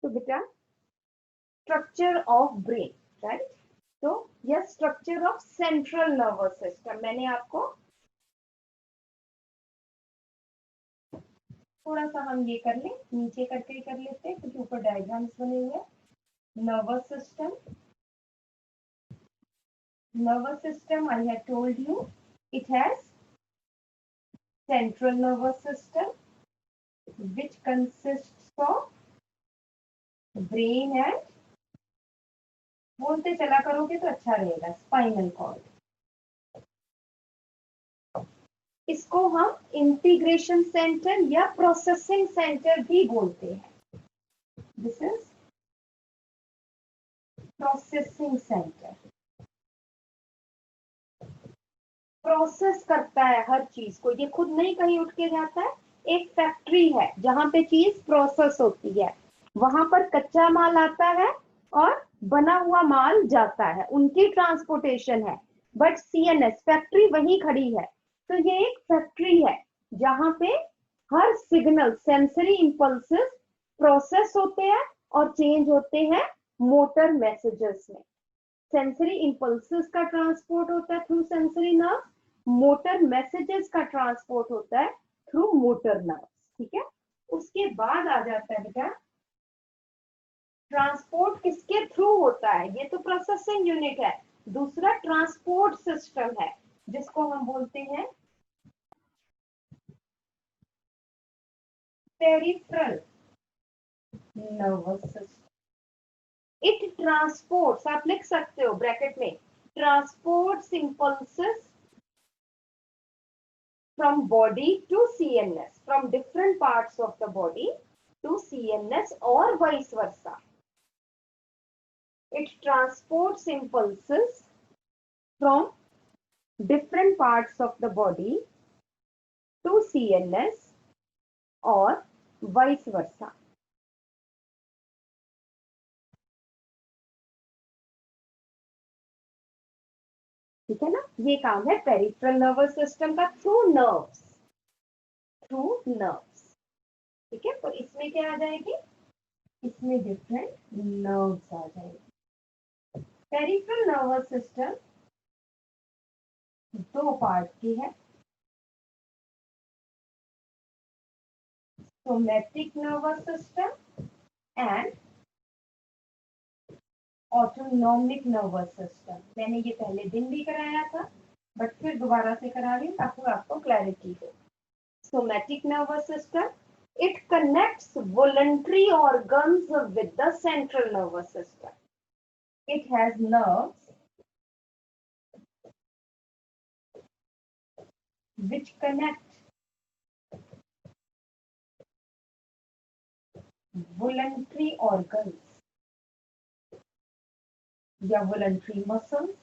तो बेटा structure of brain, right? तो यह structure of central nervous system, मैंने आपको थोड़ा सा, हम ये कर लें, नीचे करके कर लेते हैं क्योंकि ऊपर डायग्राम्स बने हुए हैं। Nervous system, I have told you it has central nervous system which consists of brain and, बोलते चला करोगे तो अच्छा रहेगा, स्पाइनल कॉर्ड। इसको हम इंटीग्रेशन सेंटर या प्रोसेसिंग सेंटर भी बोलते हैं। This is processing centre. Process करता है हर चीज को, ये खुद नहीं कहीं उठ के जाता है। एक फैक्ट्री है जहां पे चीज प्रोसेस होती है, वहां पर कच्चा माल आता है और बना हुआ माल जाता है, उनकी ट्रांसपोर्टेशन है। बट सीएनएस फैक्ट्री वहीं खड़ी है। तो ये एक फैक्ट्री है जहां पे हर सिग्नल, सेंसरी इंपल्सेस प्रोसेस होते हैं और चेंज होते हैं मोटर मैसेजेस में। सेंसरी इंपल्सेस का ट्रांसपोर्ट होता है through sensory nerve, motor messages का ट्रांसपोर्ट होता है थ्रू मोटर नर्व। ठीक है, उसके बाद आ जाता है बेटा ट्रांसपोर्ट किसके थ्रू होता है, ये तो प्रोसेसिंग यूनिट है। दूसरा ट्रांसपोर्ट सिस्टम है जिसको हम बोलते हैं peripheral nervous system. It transports, आप लिख सकते हो ब्रैकेट में, transports impulses from body to CNS, from different parts of the body to CNS or vice versa. It transports impulses from different parts of the body to CNS or vice versa. ठीक है ना, ये काम है peripheral nervous system का through nerves, through nerves. ठीक है, तो इसमें क्या आ जाएगी, इसमें डिफरेंट नर्व्स आ जाएगी। पेरिफेरल नर्वस सिस्टम दो पार्ट की है, somatic nervous system and autonomic nervous system. मैंने ये पहले दिन भी कराया था बट फिर दोबारा से करा रही हूँ ताकि आपको क्लैरिटी हो। Somatic nervous system, it connects voluntary organs with the central nervous system. It has nerves which connect voluntary organs या voluntary muscles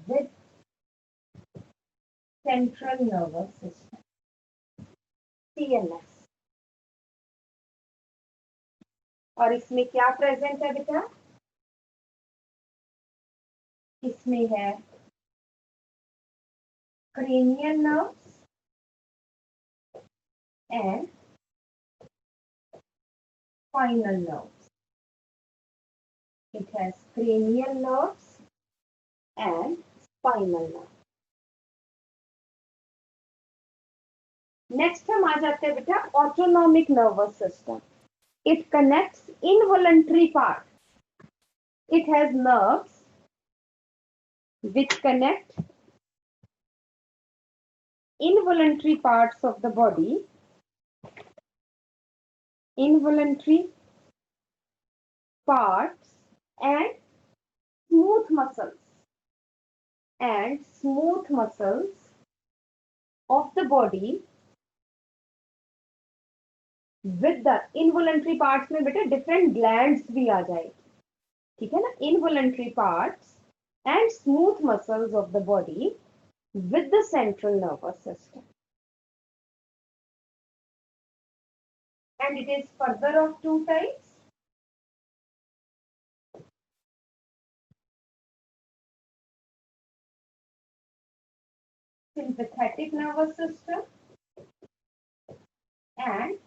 with central nervous system, CNS। और इसमें क्या प्रेजेंट है बेटा, इसमें है cranial nerves and spinal nerves. It has cranial nerves and spinal nerves. Next हम आ जाते हैं बेटा autonomic nervous system. It connects involuntary part, it has nerves which connect involuntary parts of the body, involuntary parts and smooth muscles of the body with the involuntary parts में बेटा different glands भी आ जाएगी। ठीक है ना, involuntary parts and smooth muscles of the body with the central nervous system. And it is further of two types. Sympathetic nervous system and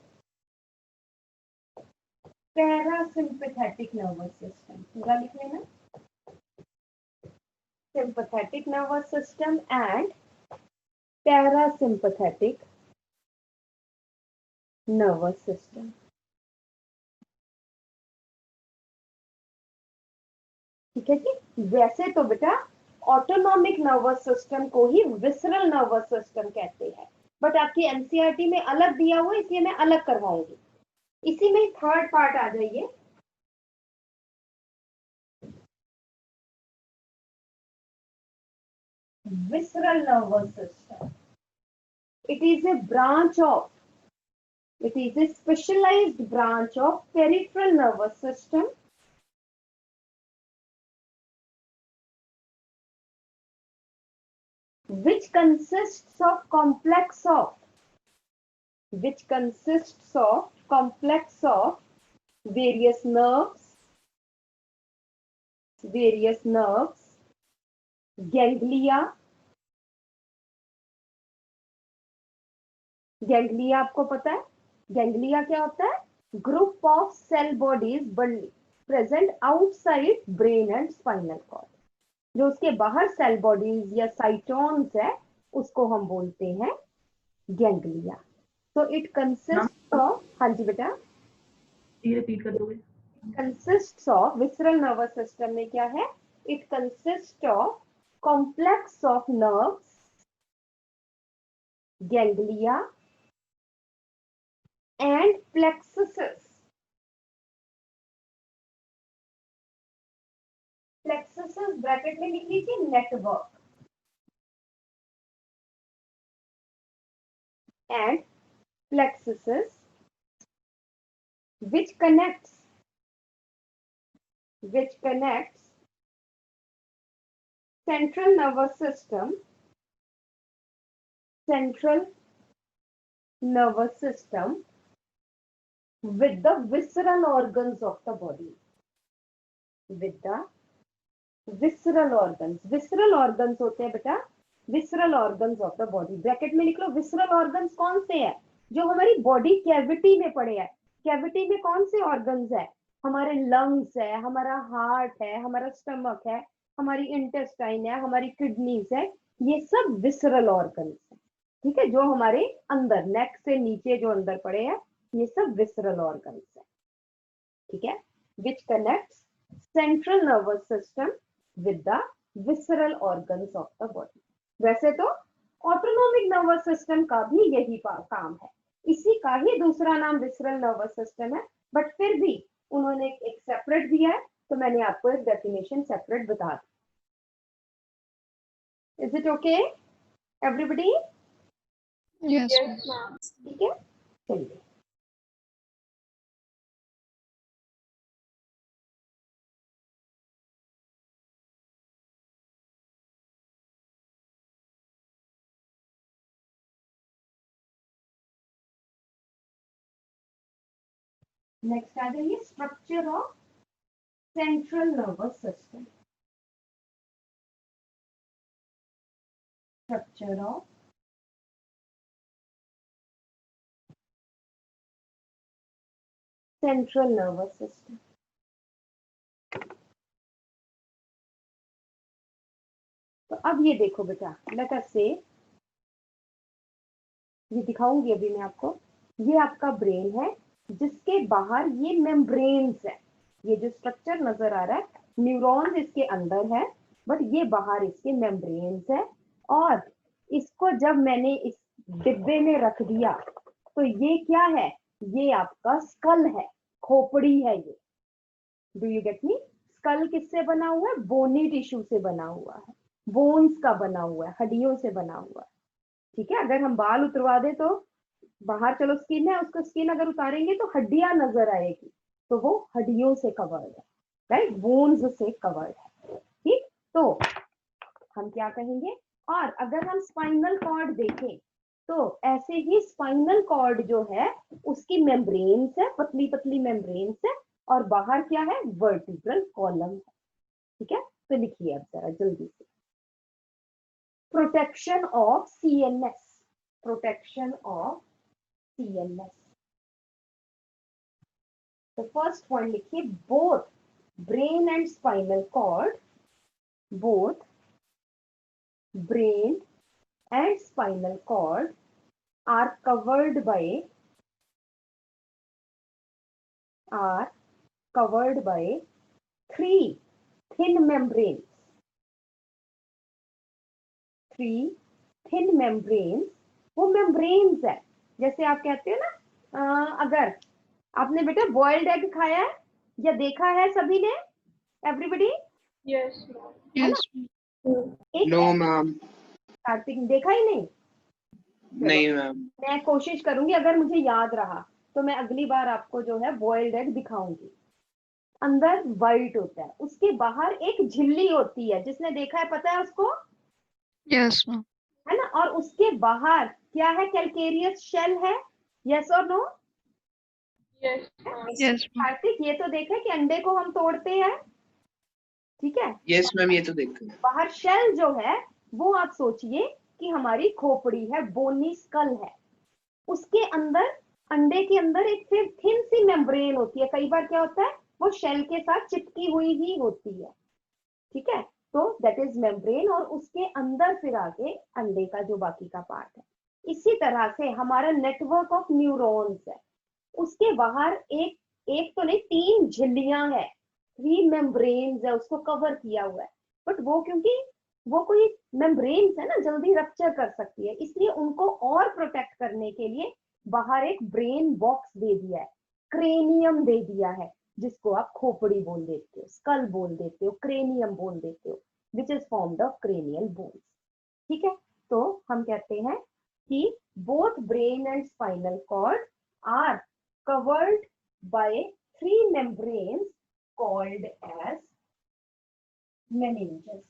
parasympathetic nervous system पूरा लिख लेना, sympathetic nervous system and parasympathetic nervous system। ठीक है जी। वैसे तो बेटा autonomic nervous system को ही visceral nervous system कहते हैं, बट आपकी एनसीईआरटी में अलग दिया हुआ है, इसलिए मैं अलग करवाऊंगी। इसी में थर्ड पार्ट आ जाइए। visceral nervous system, it is a branch of, it is a specialized branch of peripheral nervous system which consists of complex of various nerves, ganglia आपको पता है गैंग्लिया क्या होता है? Group of cell bodies present outside brain and spinal cord. जो उसके बाहर cell bodies या साइटोन्स है उसको हम बोलते हैं गैंग्लिया। तो इट कंसिस्ट ऑफ, हाँ जी बेटा रिपीट कर दोगे? Consist of, visceral nervous system में क्या है? It consist of complex of nerves, ganglia and plexuses bracket में लिख लीजिए network, and plexuses which connects central nervous system with the visceral organs of the body, visceral organs होते हैं बेटा visceral organs of the body। Bracket में लिख लो visceral organs कौन से है? जो हमारी बॉडी कैविटी में पड़े हैं। कैविटी में कौन से ऑर्गन्स है? हमारे लंग्स है, हमारा हार्ट है, हमारा स्टमक है, हमारी इंटेस्टाइन है, हमारी किडनीज है, ये सब विसरल ऑर्गन्स है। ठीक है, जो हमारे अंदर नेक से नीचे जो अंदर पड़े हैं ये सब विसरल ऑर्गन्स है। ठीक है, which connects central nervous system with the visceral organs of the body. वैसे तो ऑटोनॉमिक नर्वस सिस्टम का भी यही काम है, इसी का ही दूसरा नाम विसरल नर्वस सिस्टम है, बट फिर भी उन्होंने एक सेपरेट दिया है तो मैंने आपको एक डेफिनेशन सेपरेट बता दी। Is it okay everybody? Yes, ठीक है, चलिए नेक्स्ट आ जाइए, structure of central nervous system. Structure of central nervous system. तो अब ये देखो बेटा, लेट अस से, ये दिखाऊंगी अभी मैं आपको। ये आपका ब्रेन है जिसके बाहर ये मेम्ब्रेन्स है। ये जो स्ट्रक्चर नजर आ रहा है, न्यूरॉन्स इसके अंदर है बट ये बाहर इसके मेम्ब्रेन्स है। और इसको जब मैंने इस डिब्बे में रख दिया तो ये क्या है? ये आपका स्कल है, खोपड़ी है ये। Do you get me? Skull किससे बना हुआ है? बोनी टिश्यू से बना हुआ है, बोन्स का बना हुआ है, हड्डियों से बना हुआ है। ठीक है, अगर हम बाल उतरवा दे तो बाहर चलो स्किन है, उसको स्किन अगर उतारेंगे तो हड्डियां नजर आएगी, तो वो हड्डियों से कवर्ड है, राइट, बोन्स से कवर्ड है। ठीक, तो हम क्या कहेंगे? और अगर हम स्पाइनल कॉर्ड देखें तो ऐसे ही स्पाइनल कॉर्ड जो है उसकी मेम्ब्रेन्स है, पतली पतली मेम्ब्रेन्स है, और बाहर क्या है? वर्टिब्रल कॉलम है। ठीक है, तो लिखिए अब जरा जल्दी से। Protection of CNS, protection of CNS। तो फर्स्ट पॉइंट लिखिए, both brain and spinal cord, both brain and spinal cord are covered by three thin membranes. Three thin membranes, वो membranes है, जैसे आप कहते हो ना, अगर आपने बेटा बॉइल्ड एग खाया है या देखा है सभी ने, एवरीबडी? यस है ना? Yes. एक नो मैम। कार्तिक देखा ही नहीं? नहीं मैम। मैं कोशिश करूंगी, अगर मुझे याद रहा तो मैं अगली बार आपको जो है बॉइल्ड एग दिखाऊंगी। अंदर वाइट होता है, उसके बाहर एक झिल्ली होती है, जिसने देखा है पता है उसको, Yes, ma'am. है ना? और उसके बाहर क्या है? कैलकेरियस शेल है, यस और no? Yes Yes, ma'am. Kartik ये तो देखा कि अंडे को हम तोड़ते हैं, ठीक है? यस मैम, ये तो देखते हैं। बाहर शेल जो है वो आप सोचिए कि हमारी खोपड़ी है, बोनी स्कल है, उसके अंदर अंडे के अंदर एक फिर थिन सी मेम्ब्रेन होती है, कई बार क्या होता है वो शेल के साथ चिपकी हुई ही होती है, ठीक है? तो दैट इज मेम्ब्रेन, और उसके अंदर फिर आगे अंडे का जो बाकी का पार्ट है। इसी तरह से हमारा नेटवर्क ऑफ न्यूरॉन्स है, उसके बाहर एक एक तो नहीं, तीन झिल्लियां है, थ्री मेम्ब्रेन्स है, उसको कवर किया हुआ है, बट वो क्योंकि वो कोई मेम्ब्रेन्स है ना, जल्दी रप्चर कर सकती है, इसलिए उनको और प्रोटेक्ट करने के लिए बाहर एक ब्रेन बॉक्स दे दिया है, क्रेनियम दे दिया है, जिसको आप खोपड़ी बोल देते हो, स्कल बोल देते हो, क्रेनियम बोल देते हो, which is formed of cranial bones, ठीक है? तो हम कहते हैं कि both brain and spinal cord are covered by three membranes called as meninges.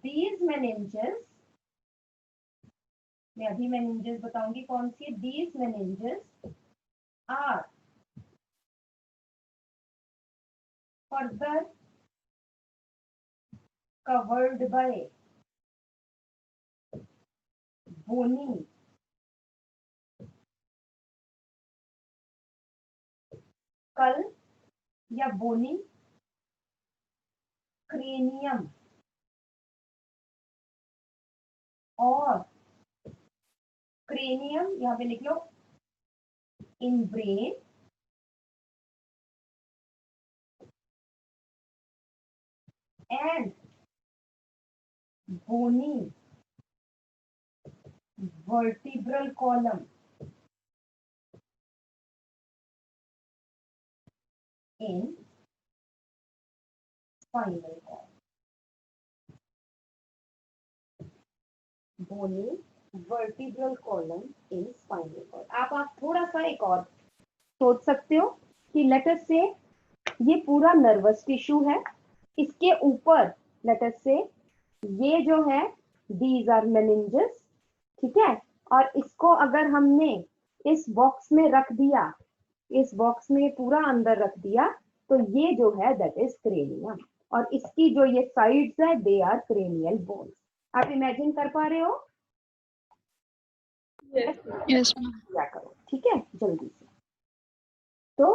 These meninges, मैं अभी meninges बताऊंगी कौन सी है। These meninges are further covered by bony skull या bony cranium और cranium यहाँ पे लिख लो in brain and bony vertebral column in spinal cord. Bony vertebral column in spinal cord. आप थोड़ा सा एक और सोच सकते हो कि लेटर से ये पूरा नर्वस टिश्यू है, इसके ऊपर लेटर से ये जो है दीज आर मेनिंजेस, ठीक है? और इसको अगर हमने इस बॉक्स में रख दिया, इस बॉक्स में पूरा अंदर रख दिया, तो ये जो है दैट इज क्रेनियम, और इसकी जो ये साइड्स है दे आर क्रेनियल बोन्स। आप इमेजिन कर पा रहे हो? Yes, ma'am. क्या करो, ठीक है, जल्दी से। तो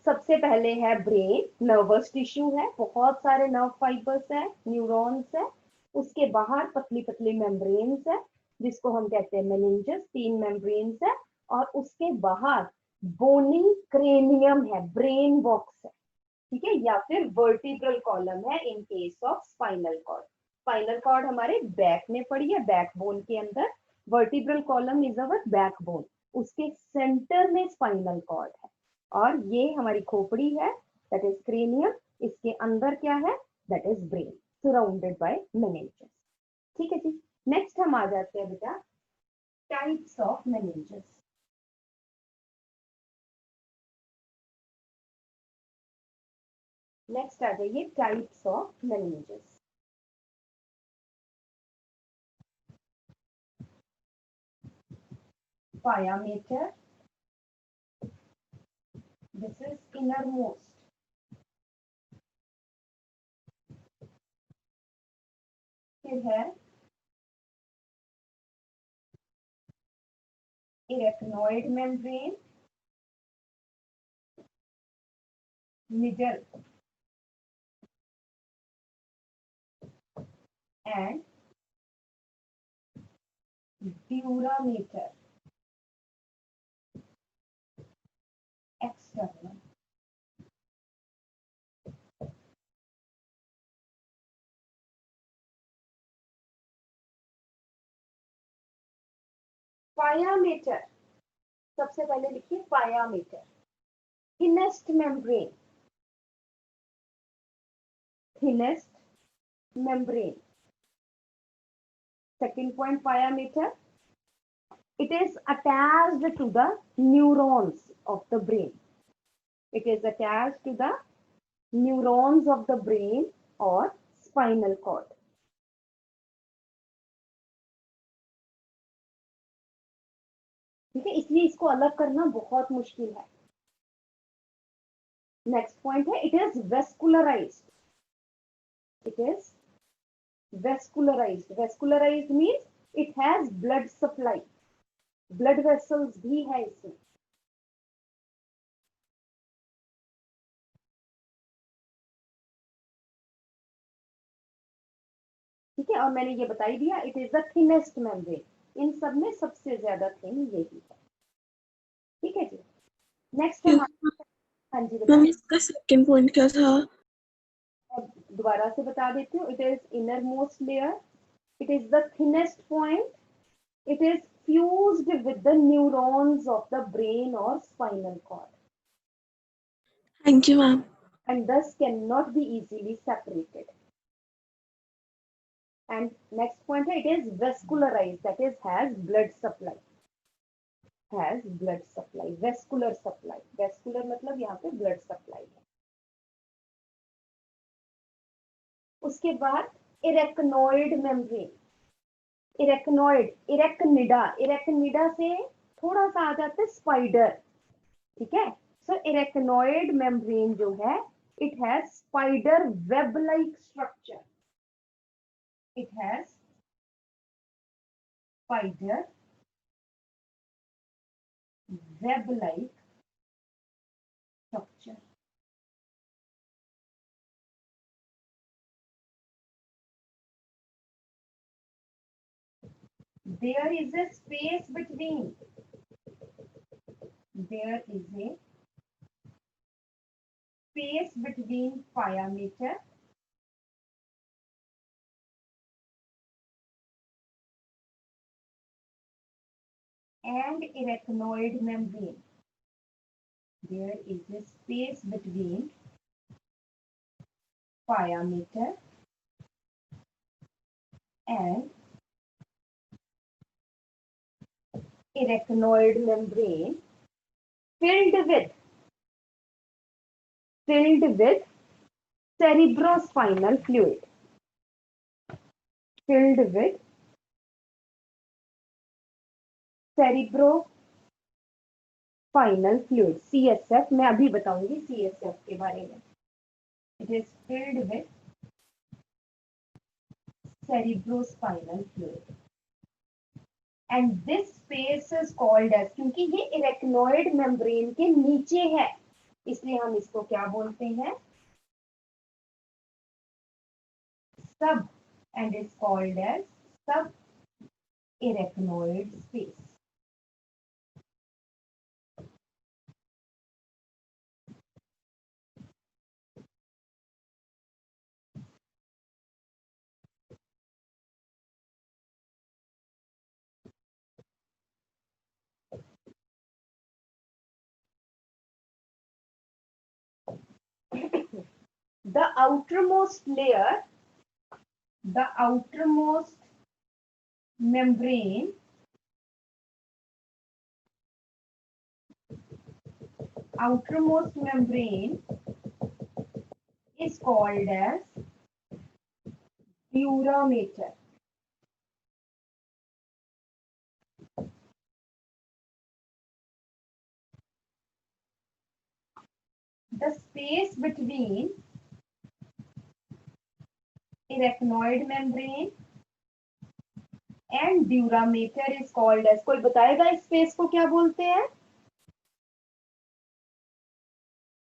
सबसे पहले है ब्रेन, नर्वस टिश्यू है, बहुत सारे नर्व फाइबर्स है, न्यूरॉन्स है, उसके बाहर पतली पतली मेम्ब्रेन्स है, जिसको हम कहते हैं मेनिंजेस, तीन मेम्ब्रेन्स है, और उसके बाहर बोनी क्रेनियम है, ब्रेन बॉक्स है, ठीक है? या फिर वर्टिब्रल कॉलम है in case of spinal cord. Spinal cord हमारे बैक में पड़ी है, बैकबोन के अंदर, vertebral column is our backbone, उसके सेंटर में स्पाइनल कॉर्ड है, और ये हमारी खोपड़ी है दैट इज क्रेनियम, इसके अंदर क्या है that is brain, surrounded by meninges, ठीक है जी? नेक्स्ट हम आ जाते हैं बेटा टाइप्स ऑफ मेनिंजेस। नेक्स्ट आ जाइए types of meninges. Diameter, this is innermost, फिर है arachnoid membrane, middle and durameter, external. Pyometer, सबसे पहले लिखिए pyometer, thinnest membrane, thinnest membrane. Second point, pyometer, it is attached to the neurons of the brain. It is attached to the neurons of the brain or spinal cord. ठीक है, इसलिए इसको अलग करना बहुत मुश्किल है. नेक्स्ट पॉइंट है, it is vascularised. It is vascularised. Vascularised means it has blood supply. Blood vessels भी है इसमें. ठीक है, और मैंने ये बता ही दिया, it is the thinnest membrane. इन सब में सबसे ज्यादा थिन यही है. ठीक है जी. नेक्स्ट है, हाँ जी मैम इसका सेकंड पॉइंट क्या था? दोबारा से बता देती हूँ. It is innermost layer, it is the thinnest point, it is fused with the neurons of the brain और spinal cord. Thank you ma'am. And thus cannot be easily separated. And next point है, it is vascularized, that is has blood supply. Has blood supply, vascular supply. Vascular मतलब यहाँ पे blood supply है. उसके बाद arachnoid membrane. Arachnoid, arachnida, arachnida से थोड़ा सा आ जाता है spider. ठीक है. So arachnoid membrane जो है, it has spider web like structure. It has spider web like structure. There is a space between. There is a space between pyometer and arachnoid membrane. There is a space between pyometer and arachnoid membrane filled with cerebrospinal fluid. Filled with cerebrospinal fluid, CSF. मैं अभी बताऊंगी CSF के बारे में. It is filled with cerebrospinal fluid. And this space is called as, क्योंकि ये arachnoid membrane के नीचे है, इसलिए हम इसको क्या बोलते हैं? Sub, and is called as subarachnoid space. The outermost layer, the outermost membrane is called as durameter. The space between arachnoid membrane and durameter is called as, कोई बताएगा इस स्पेस को क्या बोलते हैं?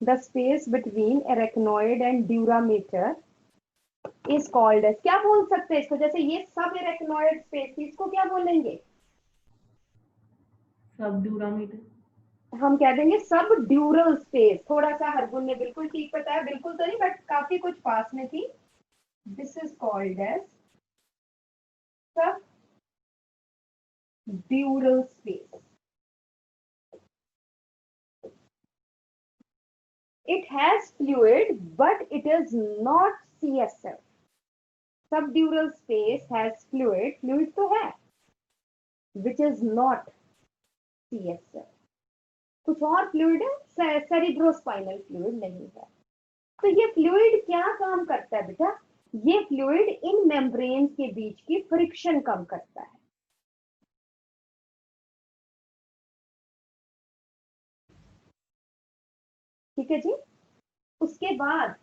The space between arachnoid and durameter is called as, क्या बोल सकते हैं इसको? जैसे ये सब arachnoid space, इसको क्या बोलेंगे? सब ड्यूरामीटर, हम कह देंगे सब ड्यूरल स्पेस। थोड़ा सा हरगुन ने बिल्कुल ठीक बताया, बिल्कुल तो नहीं बट काफी कुछ पास में थी। दिस इज कॉल्ड एज सब ड्यूरल space. It has fluid, but it is not CSF. Subdural space has fluid, fluid तो है, which is not CSF. कुछ और फ्लूइड है, सेरिब्रोस्पाइनल फ्लूइड नहीं है। तो ये फ्लूइड क्या काम करता है बेटा? ये फ्लूइड इन मेम्ब्रेन के बीच की फ्रिक्शन कम करता है। ठीक है जी। उसके बाद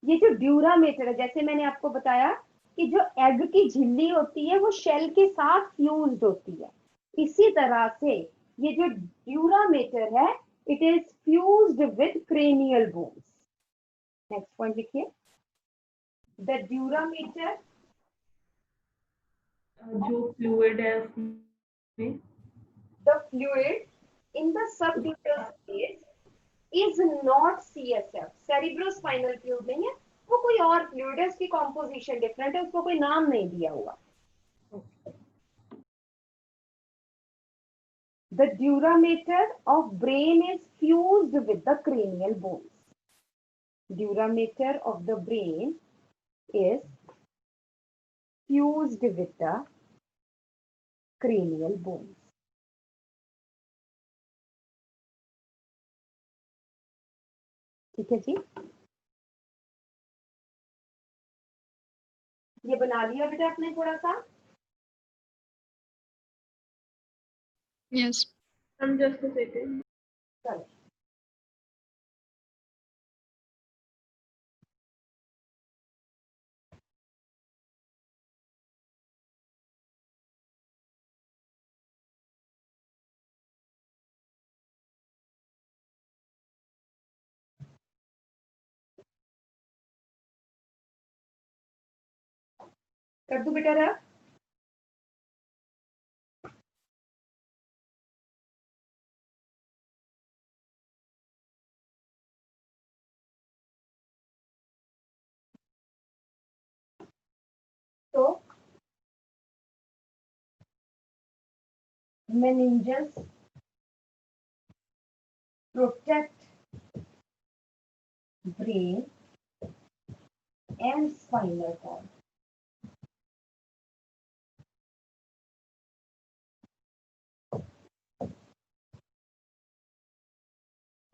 ये जो ड्यूरामेटर है, जैसे मैंने आपको बताया कि जो एग की झिल्ली होती है वो शेल के साथ फ्यूज्ड होती है, इसी तरह से ये जो ड्यूरामेटर है it is fused with cranial bones. Next point लिखिए। द ड्यूरामेटर, जो फ्लूइड है उसमें, the fluid in the subdural space is not CSF, cerebrospinal fluid नहीं है, वो कोई और फ्लूइड है, उसकी कॉम्पोजिशन डिफरेंट है, उसको कोई नाम नहीं दिया हुआ। The durameter of brain is fused with the cranial bones. Durameter of the brain is fused with the cranial bones. ठीक है जी। ये बना लिया बेटा आपने थोड़ा सा? Yes. हम जस्ट a second. चलो कर दो बेटा रहा। तो meninges protect brain and spinal cord.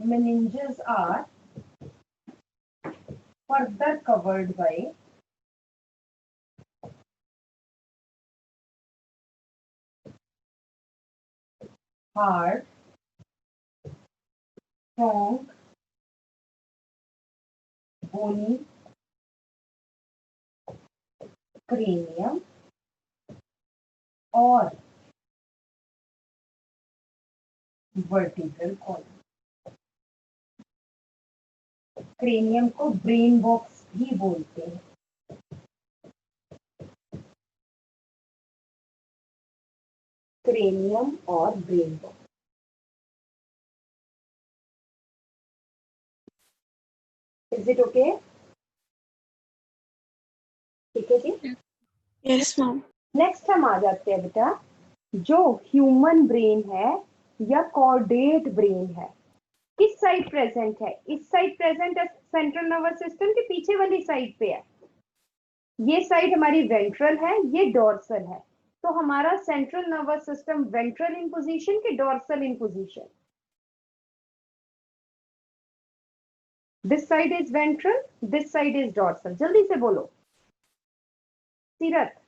Meninges are further covered by hard, strong, bony cranium और vertebral column. क्रेनियम को ब्रेन बॉक्स भी बोलते हैं। क्रेनियम और brain box. Is it okay? ठीक है जी। Yes, ma'am. नेक्स्ट हम आ जाते हैं बेटा, जो ह्यूमन ब्रेन है या कॉर्डेट ब्रेन है, किस साइड प्रेजेंट है? इस साइड प्रेजेंट है, सेंट्रल नर्वस सिस्टम के पीछे वाली साइड पे है। ये साइड हमारी वेंट्रल है, ये डोर्सल है। तो हमारा central nervous system ventral in position के dorsal in position? This side is ventral, this side is dorsal. जल्दी से बोलो Seerat.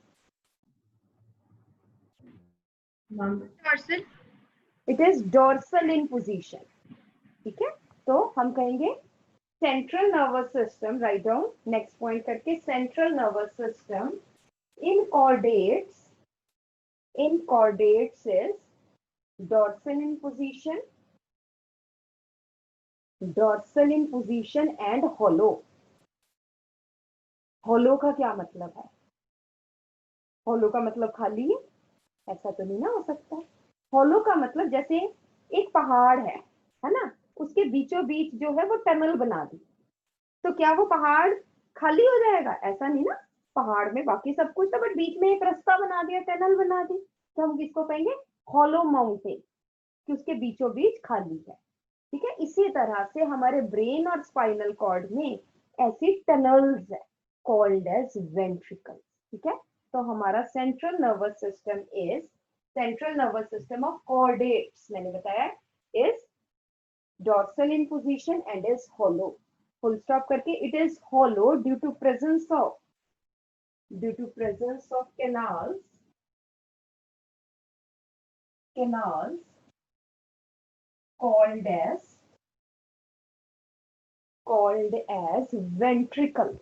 Dorsal, it is dorsal in position. ठीक है, तो हम कहेंगे central nervous system, right down next point करके, central nervous system in chordates in chordates is dorsal in position and hollow. hollow का क्या मतलब है? hollow का मतलब खाली है, ऐसा तो नहीं ना हो सकता। hollow का मतलब जैसे एक पहाड़ है ना, उसके बीचों बीच जो है वो टनल बना दी, तो क्या वो पहाड़ खाली हो जाएगा? ऐसा नहीं ना, पहाड़ में बाकी सब कुछ था, बट बीच में एक रास्ता बना दिया, टनल बना दी, तो हम किसको कहेंगे? हॉलो माउंटेन, कि उसके बीचों बीच खाली है। ठीक है, इसी तरह से हमारे ब्रेन और स्पाइनल कॉर्ड में ऐसी टनल्स है कॉल्ड एज वेंट्रिकल्स। ठीक है, तो हमारा central nervous system of chordates, मैंने बताया, is dorsal in position and is hollow. Full stop करके, it is hollow due to presence of canals called as ventricles.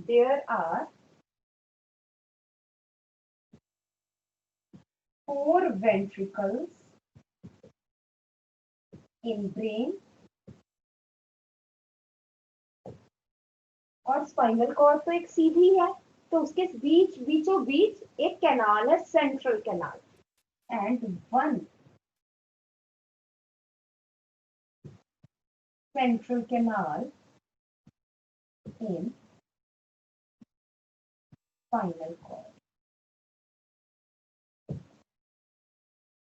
There are 4 ventricles in brain और spinal cord तो एक सीधी है, तो उसके बीचों बीच एक कैनाल है, central canal, and 1 central canal in spinal cord.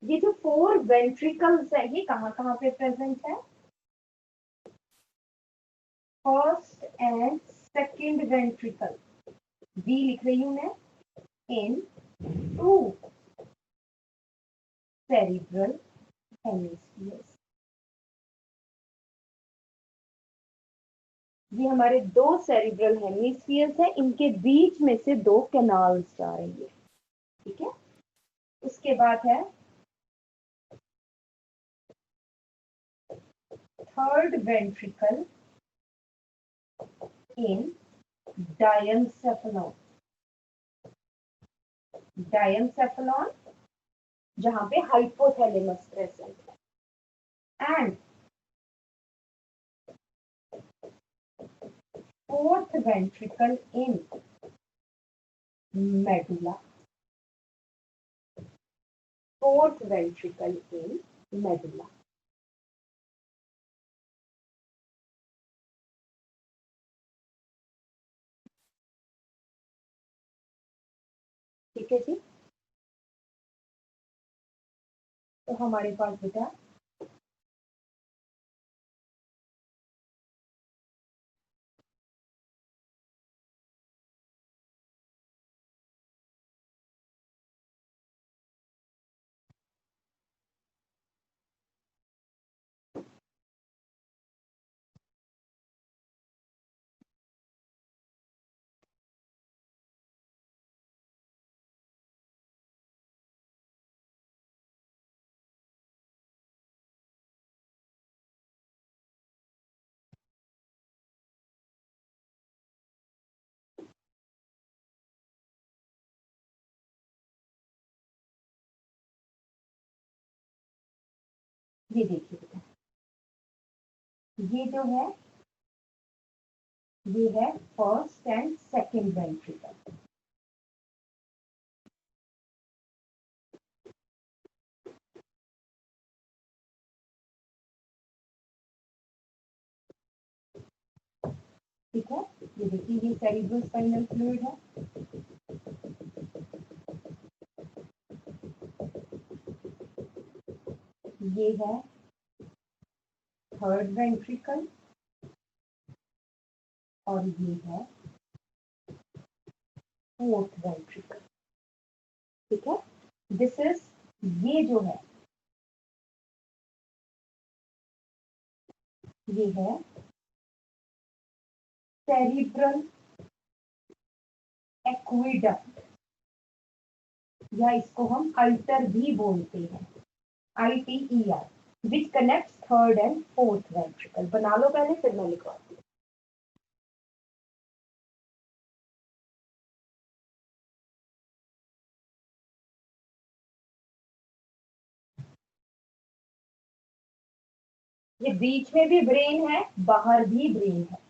ये जो 4 वेंट्रिकल्स है, ये कहाँ कहाँ पे प्रेजेंट है? फर्स्ट एंड सेकंड वेंट्रिकल, वी लिख रही हूं मैं, इन 2 cerebral hemispheres. ये हमारे 2 सेरिब्रल हेमिस्फीयर्स है, इनके बीच में से 2 कैनाल्स जा रही है। ठीक है, उसके बाद है थर्ड वेंट्रिकल इन डायनसेफेलॉन, जहां पे हाइपोथैलेमस प्रेजेंट है, and fourth ventricle in medulla. ठीक है जी, तो हमारे पास बेटा ये देखिए बेटा, ये जो है ये है फर्स्ट एंड सेकंड वेंट्रिकल। ठीक है, ये देखिए, ये सेरिब्रो स्पाइनल फ्लूइड है, ये है थर्ड वेंट्रिकल, और ये है फोर्थ वेंट्रिकल। ठीक है, दिस इज, ये जो है ये है सेरिब्रल एक्विडक्ट, या इसको हम अल्टर भी बोलते हैं, ITER, which connects third and fourth ventricle. बना लो पहले, फिर मैं लिखवाती हूँ। ये बीच में भी ब्रेन है, बाहर भी ब्रेन है।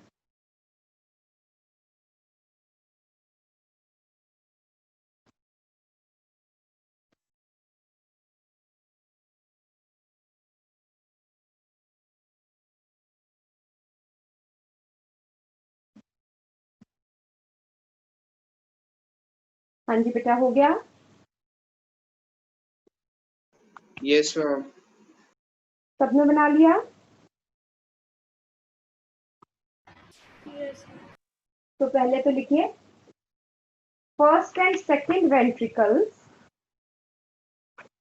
हाँ जी बेटा, हो गया? Yes ma'am. सबने बना लिया? Yes. तो पहले तो लिखिए, first and second ventricles,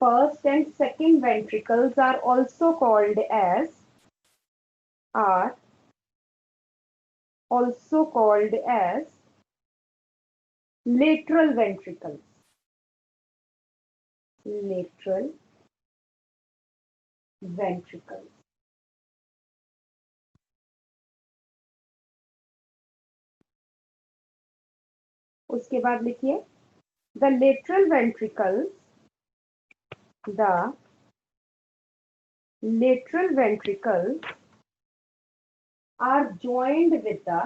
first and second ventricles are also called as lateral ventricles. Lateral ventricles. उसके बाद लिखिए, the lateral ventricles are joined with the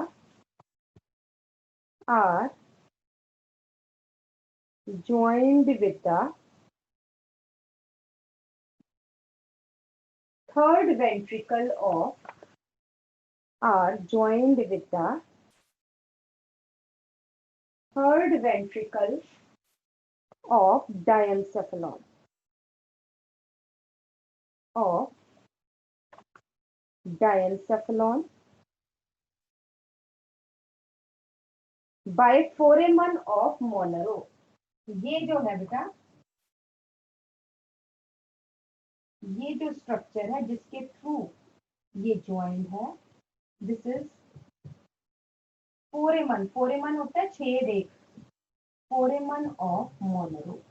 third ventricle of diencephalon. By foramen of Monro. ये जो है बेटा, ये जो structure है जिसके थ्रू ये ज्वाइंट है, दिस इज फोरेमन। फोरेमन होता है छेद एक, foramen of Monro.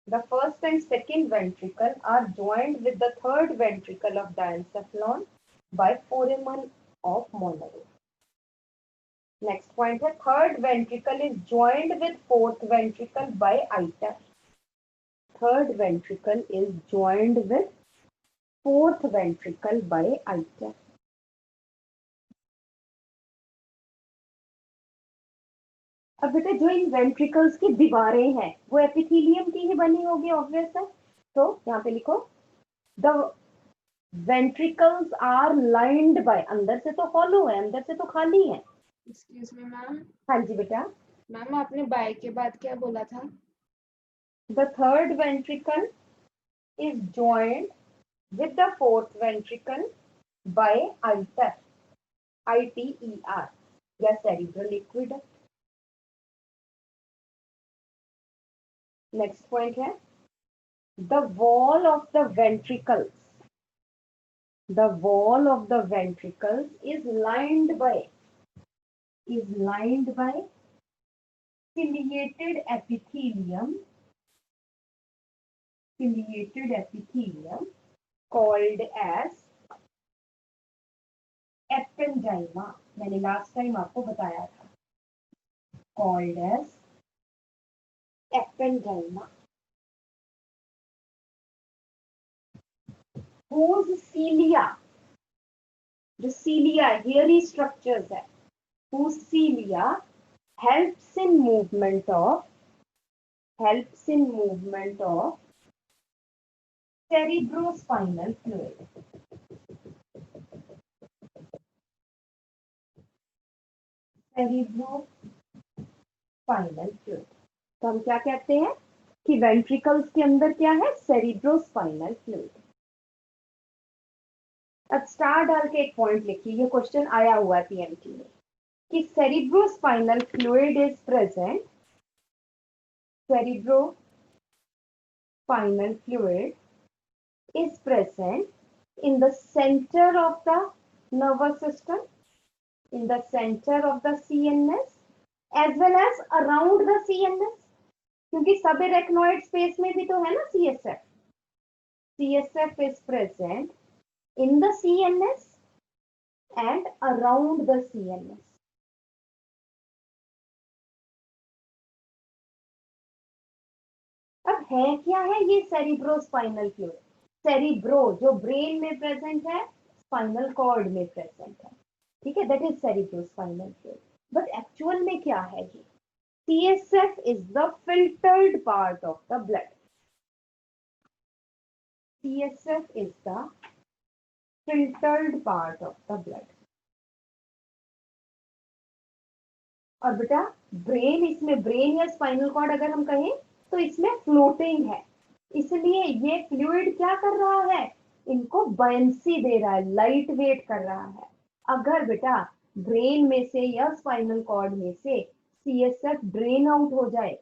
The first and second ventricle are joined with the third ventricle of diencephalon by foramen of Monro. Next point है, third ventricle is joined with fourth ventricle by iter. Third ventricle is joined with fourth ventricle by iter. अब बेटा जो इन ventricles की दीवारें हैं वो epithelium की ही बनी होगी, ऑब्वियस है। तो यहाँ पे लिखो, the ventricles are lined by, अंदर से तो हॉलो है, अंदर से तो खाली है। Excuse me, ma'am. हाँ जी बेटा। मैम आपने बाय के बाद क्या बोला था? The third ventricle is joined with the fourth ventricle by iter, ITER या सेरिब्रल एक्विडक्ट। नेक्स्ट पॉइंट है, the wall of the ventricles is lined by ciliated epithelium called as ependyma. मैंने last time आपको बताया था, called as ependyma, whose cilia, जो cilia hairy structures है, whose cilia helps in movement of cerebrospinal fluid. cerebrospinal fluid. तो हम क्या कहते हैं कि वेंट्रिकल्स के अंदर क्या है? Cerebrospinal fluid. अब स्टार डाल के एक पॉइंट लिखिए, ये क्वेश्चन आया हुआ पीएमटी में कि cerebrospinal fluid is present, cerebrospinal fluid is present in the center of the nervous system, in the center of the CNS, as well as around the CNS, क्योंकि सब एरेक्नोइड स्पेस में भी तो है ना CSF. CSF is present in the CNS and around the CNS. अब है क्या है ये सेरिब्रोस्पाइनल फ्लूइड. सेरिब्रो जो ब्रेन में प्रेजेंट है, स्पाइनल कॉर्ड में प्रेजेंट है, ठीक है, that is cerebrospinal fluid. But actual में क्या है ये? CSF is the filtered part of the blood. CSF is the filtered part of the blood. और बेटा ब्रेन, इसमें ब्रेन या स्पाइनल कॉर्ड अगर हम कहें तो इसमें फ्लोटिंग है, इसलिए ये फ्लूइड क्या कर रहा है, इनको बायंसी दे रहा है, लाइट वेट कर रहा है. अगर बेटा ब्रेन में से या स्पाइनल कॉर्ड में से CSF ड्रेन आउट हो जाए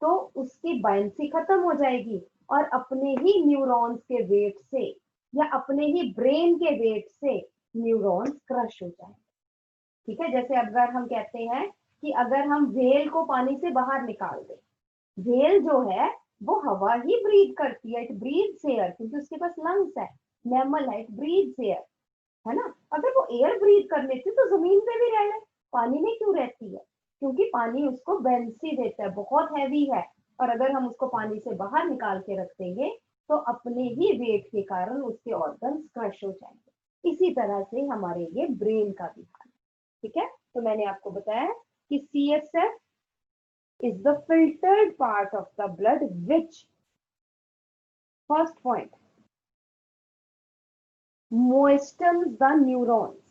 तो उसकी बायंसी खत्म हो जाएगी और अपने ही न्यूरॉन्स के वेट से या अपने ही ब्रेन के वेट से न्यूरॉन्स क्रश हो जाए. ठीक है, जैसे अगर हम कहते हैं कि अगर हम व्हेल को पानी से बाहर निकाल दें, व्हेल जो है वो हवा ही ब्रीथ करती है, इट ब्रीथ्स एयर, क्योंकि उसके पास लंग्स है, मैमल है, इट ब्रीथ्स एयर, है ना. अगर वो एयर ब्रीथ कर लेती तो जमीन पे भी रह ले, पानी में क्यों रहती है? क्योंकि पानी उसको बेंसी देता है, बहुत हैवी है, और अगर हम उसको पानी से बाहर निकाल के रख देंगे तो अपने ही वेट के कारण उसके ऑर्गन्स क्रश हो जाएंगे. इसी तरह से हमारे ये ब्रेन का भी हाल. ठीक है, तो मैंने आपको बताया कि CSF is the filtered part of the blood which, first point, moistens the neurons,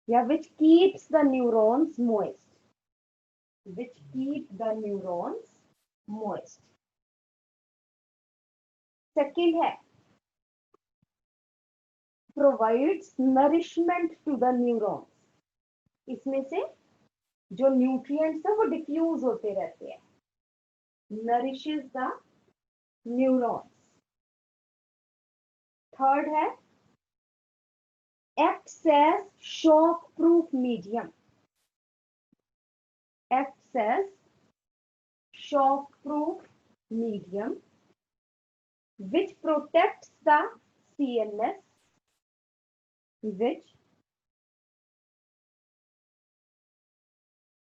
yeah, which keeps the neurons moist, which keep the neurons moist. Second है provides nourishment to the neurons. इसमें से जो nutrients है वो diffuse होते रहते हैं, nourishes the neurons. Third है acts as shock proof medium, acts as shock proof medium which protects the CNS, which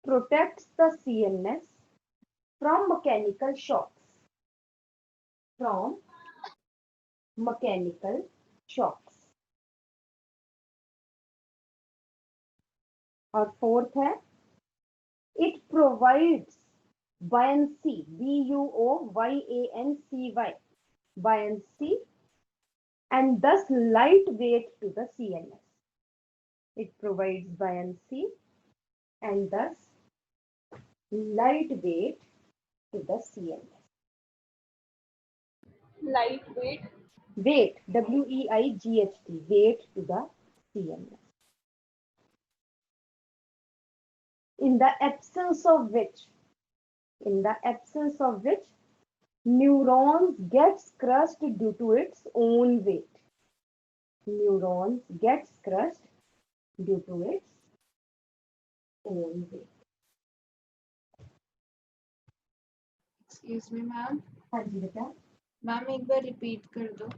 protects the CNS from mechanical shocks, from mechanical shocks. और फोर्थ है it provides buoyancy, buoyancy, buoyancy, and thus light weight to the CNS. It provides buoyancy and thus light weight to the CNS. Light weight. Weight, WEIGHT, weight to the CNS. In the absence of which, neurons gets crushed due to its own weight. Neurons gets crushed due to its own weight. Excuse me ma'am. हाँ जी बेटा. Ma'am एक बार repeat कर दो.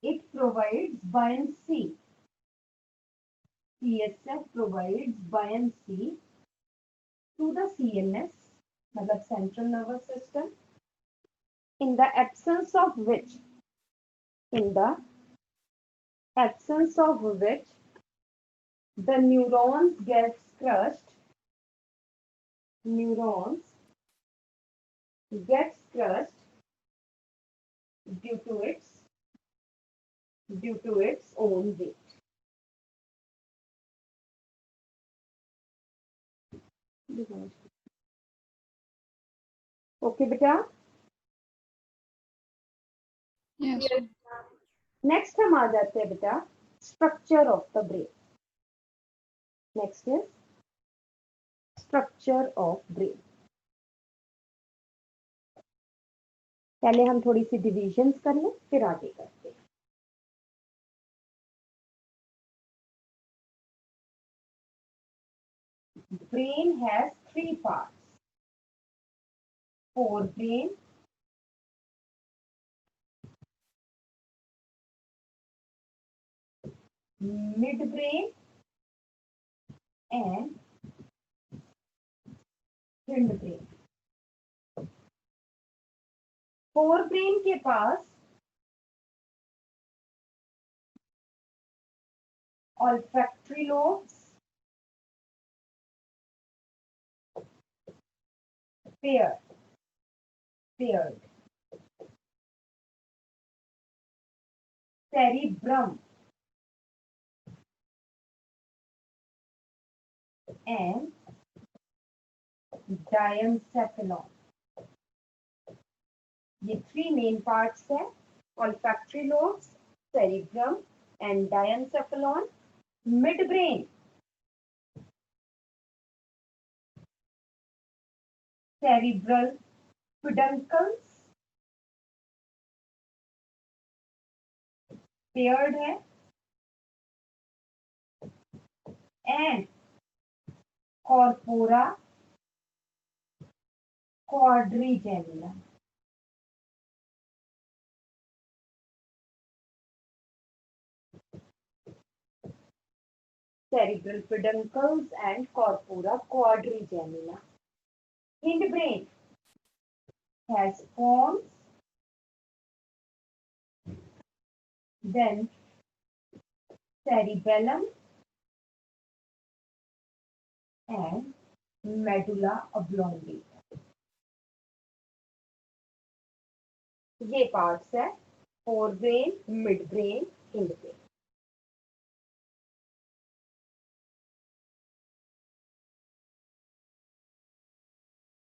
It provides buoyancy. CSF provides buoyancy to the CNS, मतलब central nervous system, in the absence of which, the neurons gets crushed due to its own weight. Okay बेटा. Yes, ma'am. Next हम आ जाते हैं बेटा structure of the brain. Next is structure of brain. पहले हम थोड़ी सी divisions कर लें फिर आगे करते हैं. Brain has three parts: forebrain, midbrain and hindbrain. Forebrain के पास olfactory lobes, paired, cerebrum and diencephalon. ये थ्री मेन पार्ट्स है: olfactory lobes, cerebrum and diencephalon. Midbrain, cerebral peduncles paired है and corpora quadrigemina. Cerebral peduncles and corpora quadrigemina. Hindbrain has pons, then cerebellum and medulla oblongata. ये parts है forebrain, midbrain, हिंडब्रेन.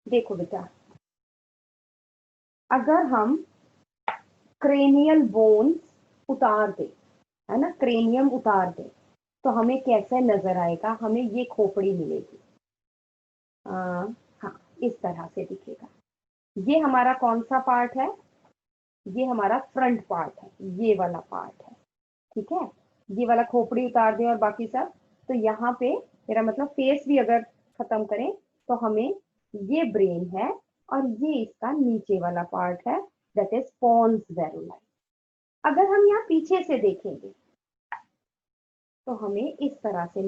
देखो बेटा, अगर हम cranial bones उतार दें, है ना, क्रेनियम उतार दें, तो हमें कैसे नजर आएगा? हमें ये खोपड़ी मिलेगी. हाँ, इस तरह से दिखेगा. ये हमारा कौन सा पार्ट है? ये हमारा फ्रंट पार्ट है, ये वाला पार्ट है. ठीक है, ये वाला खोपड़ी उतार दें और बाकी सब, तो यहाँ पे मेरा मतलब फेस भी अगर खत्म करें तो हमें ये ब्रेन है और ये इसका नीचे वाला पार्ट है, दैट इज पोन्स वेरुलाई. अगर हम यहाँ पीछे से देखेंगे तो हमें इस तरह से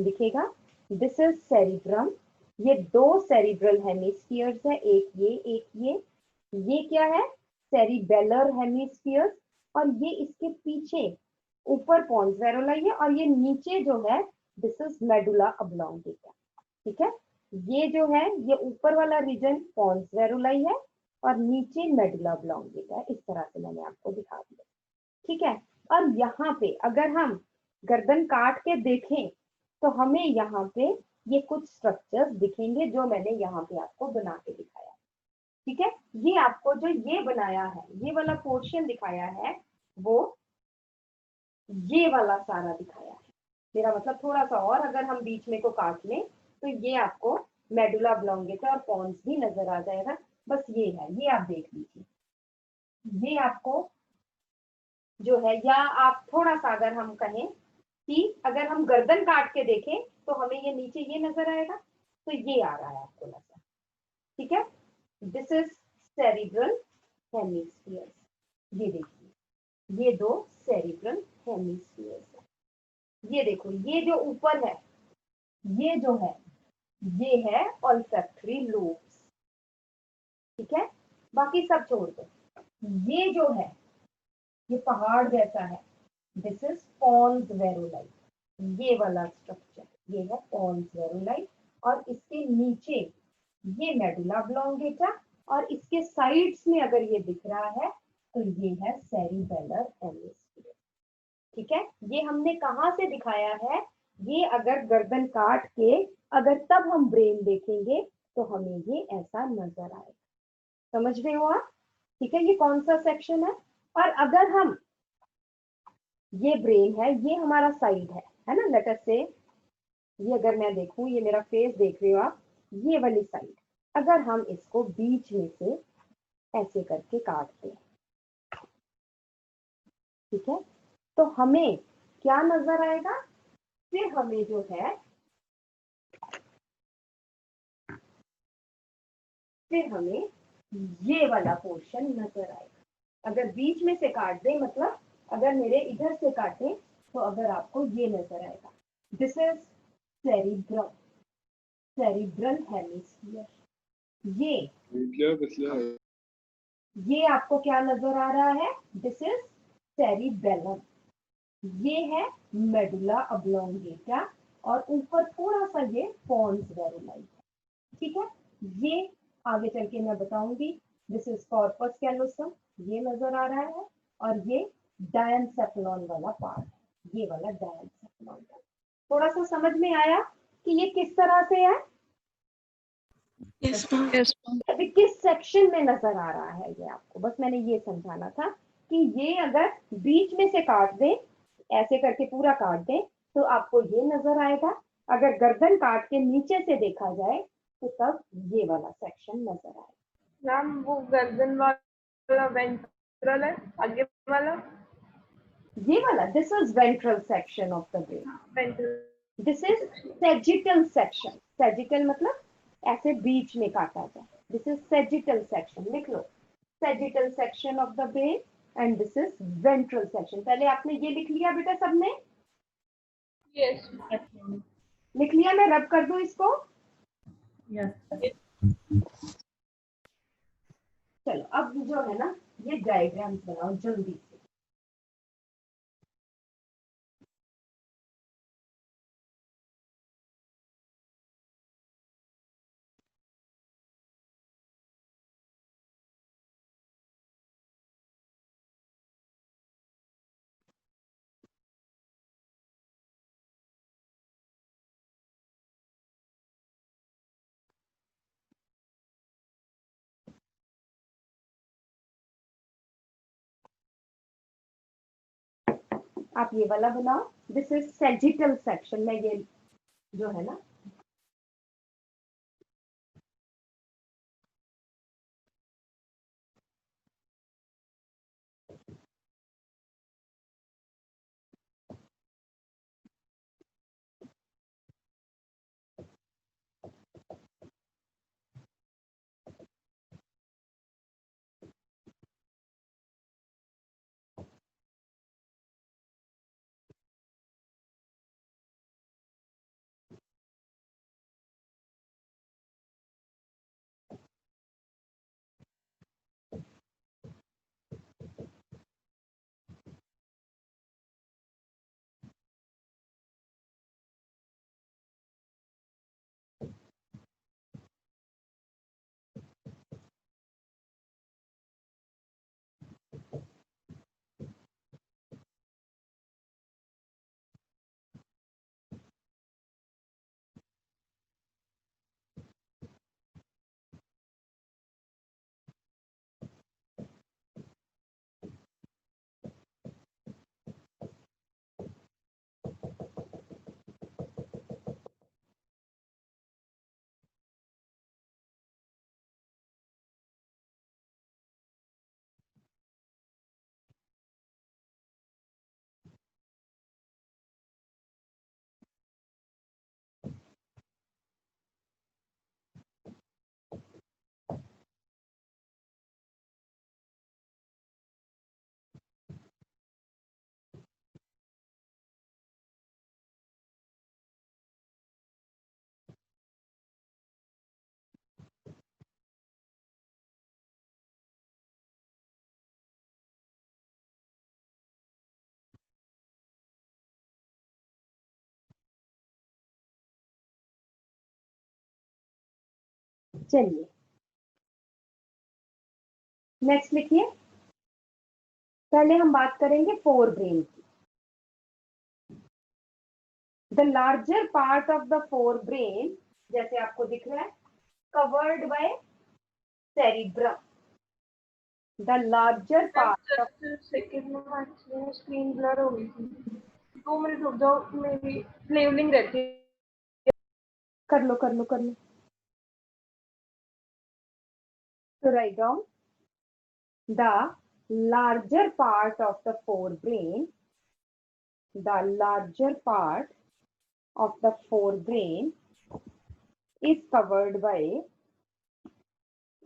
दिखेगा. This is cerebrum. ये दो सेरिब्रल हेमिस्फीयर्स है, एक ये एक ये क्या है? Cerebellar hemispheres. और ये इसके पीछे ऊपर पोन्स वेरुलाई है और ये नीचे जो है दिस इज मेडुला ऑब्लोंगेटा. ठीक है, ये जो है ये ऊपर वाला रीजन पोन्स वेरुलाई है और नीचे मेडुला ऑब्लोंगेटा है. इस तरह से मैंने आपको दिखा दिया. ठीक है, और यहाँ पे अगर हम गर्दन काट के देखें तो हमें यहाँ पे ये कुछ स्ट्रक्चर्स दिखेंगे जो मैंने यहाँ पे आपको बना के दिखाया. ठीक है, ये आपको जो ये बनाया है, ये वाला पोर्शन दिखाया है, वो ये वाला सारा दिखाया है. मेरा मतलब थोड़ा सा और अगर हम बीच में को काट लें तो ये आपको मेडुला ऑब्लोंगेटा और पोन्स भी नजर आ जाएगा. बस ये है, ये आप देख लीजिए. ये आपको जो है, या आप थोड़ा सा अगर हम कहें कि अगर हम गर्दन काट के देखें तो हमें ये नीचे ये नजर आएगा, तो ये आ रहा है आपको नजर. ठीक है, दिस इज सेरिब्रल हेमिस्फीयर्स. ये देखिए, ये दो सेरिब्रल हेमिस्फीयर्स है. ये देखो, ये जो ऊपर है, ये जो है, ये है ऑल्फैक्टरी लोब्स. ठीक है, बाकी सब छोड़ दो. ये जो है, ये पहाड़ जैसा है, दिस इज पोन्स वेरुलाई. ये वाला स्ट्रक्चर ये है पोन्स वेरुलाई और इसके नीचे ये मेडुला ऑब्लोंगेटा और इसके साइड्स में अगर ये दिख रहा है तो ये है सेरिबेलर हेमिस्फीयर. ठीक है, ये हमने कहाँ से दिखाया है? ये अगर गर्दन काट के अगर तब हम ब्रेन देखेंगे तो हमें ये ऐसा नजर आएगा. समझ रहे हो आप? ठीक है, ये कौन सा सेक्शन है? और अगर हम ये ब्रेन है, ये हमारा साइड है ना, लेट अस से ये अगर मैं देखूं, ये मेरा फेस देख रहे हो आप, ये वाली साइड, अगर हम इसको बीच में से ऐसे करके काटते हैं, ठीक है, तो हमें क्या नजर आएगा? फिर हमें जो है फिर हमें ये वाला पोर्शन नजर आएगा। अगर बीच में से काट दे, मतलब अगर मेरे इधर से काटे तो अगर आपको ये नजर आएगा, this is cerebrum, cerebral hemisphere. ये आपको क्या नजर आ रहा है? This is cerebellum. ये है मेडुला ऑब्लोंगेटा और ऊपर थोड़ा सा ये पोन्स वेरुलाई है, ठीक है। ये आगे चल के मैं बताऊंगी। दिस इज कॉर्पस कैलोसम, ये नजर आ रहा है, और ये डायनसेफलॉन वाला पार्ट, ये वाला डायनसेफलॉन। थोड़ा सा समझ में आया कि ये किस तरह से है? Yes, ma'am. Yes, ma'am. अभी किस सेक्शन में नजर आ रहा है ये आपको, बस मैंने ये समझाना था कि ये अगर बीच में से काट दें, ऐसे करके पूरा काट दें, तो आपको ये नजर आएगा। अगर गर्दन काट के नीचे से देखा जाए तो तब ये वाला सेक्शन नजर आएगा। मैम वो गर्दन वाला वेंट्रल है, आगे वाला ये वाला this is ventral section of the brain, ventral. This is sagittal section. Sagittal मतलब ऐसे बीच में काटा जाए, दिस इज सेजिटल सेक्शन, लिख लो, sagittal section of the brain and this is ventral section. पहले आपने ये लिख लिया बेटा सबने? यस लिख लिया? मैं रब कर दूं इसको? चलो अब जो है ना, ये डायग्राम्स बनाओ जल्दी से। आप ये वाला बनाओ, दिस इज सेजिटल सेक्शन में, ये जो है ना, चलिए नेक्स्ट लिखिए। पहले हम बात करेंगे फोर ब्रेन की। The larger part of the fore brain, जैसे आपको दिख रहा है, covered by cerebrum. The larger part of, second में एक्चुअली स्क्रीन ब्लर हो गई थी, 2 मिनट रुक जाओ, मेरी लेवलिंग रहती है। कर लो कर लो कर लो। तो write down the larger part of the forebrain, the larger part of the forebrain is covered by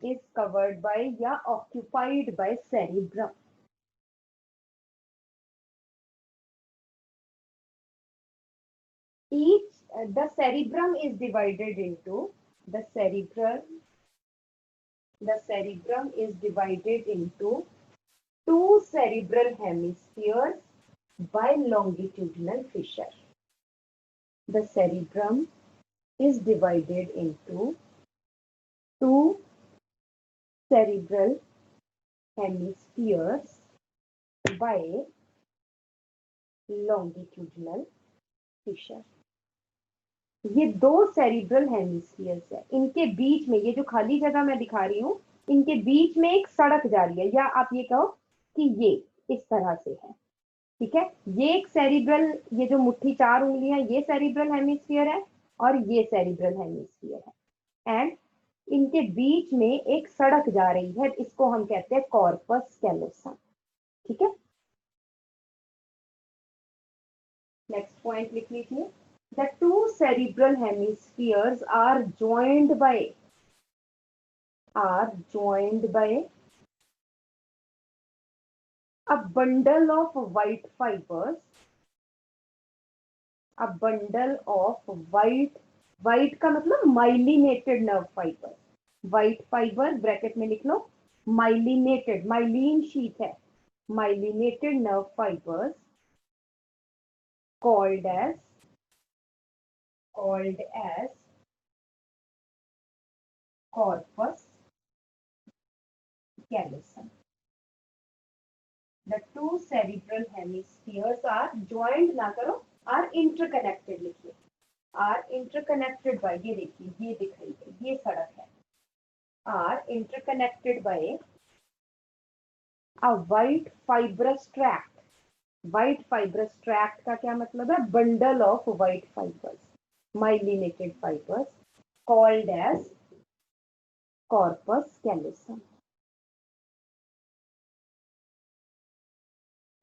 is covered by या occupied by cerebrum. The cerebrum is divided into the cerebrum is divided into two cerebral hemispheres by longitudinal fissure. The cerebrum is divided into two cerebral hemispheres by longitudinal fissure. ये दो cerebral hemispheres है, इनके बीच में ये जो खाली जगह मैं दिखा रही हूँ, इनके बीच में एक सड़क जा रही है, या आप ये कहो कि ये इस तरह से है, ठीक है। ये एक सेरिब्रल, ये जो मुट्ठी 4 उंगलियां, ये सेरिब्रल हेमिस्फीयर है और ये सेरिब्रल हेमिस्फीयर है, एंड इनके बीच में एक सड़क जा रही है, इसको हम कहते हैं कॉर्पस कैलोसम, ठीक है। नेक्स्ट पॉइंट लिख लीजिए। The two cerebral hemispheres are joined by a bundle of white fibers, a bundle of white का मतलब myelinated nerve fibers, white fiber bracket में लिख लो, myelinated, myelin sheath है, myelinated nerve fibers called as corpus callosum. The two cerebral hemispheres are joined, ना करो, are interconnected लिखिए, are interconnected by, ये देखिए ये दिख रही है, ये सड़क है, are interconnected by a white fibrous tract. White fibrous tract का क्या मतलब है? Bundle of white fibers, myelinated fibers called as corpus callosum,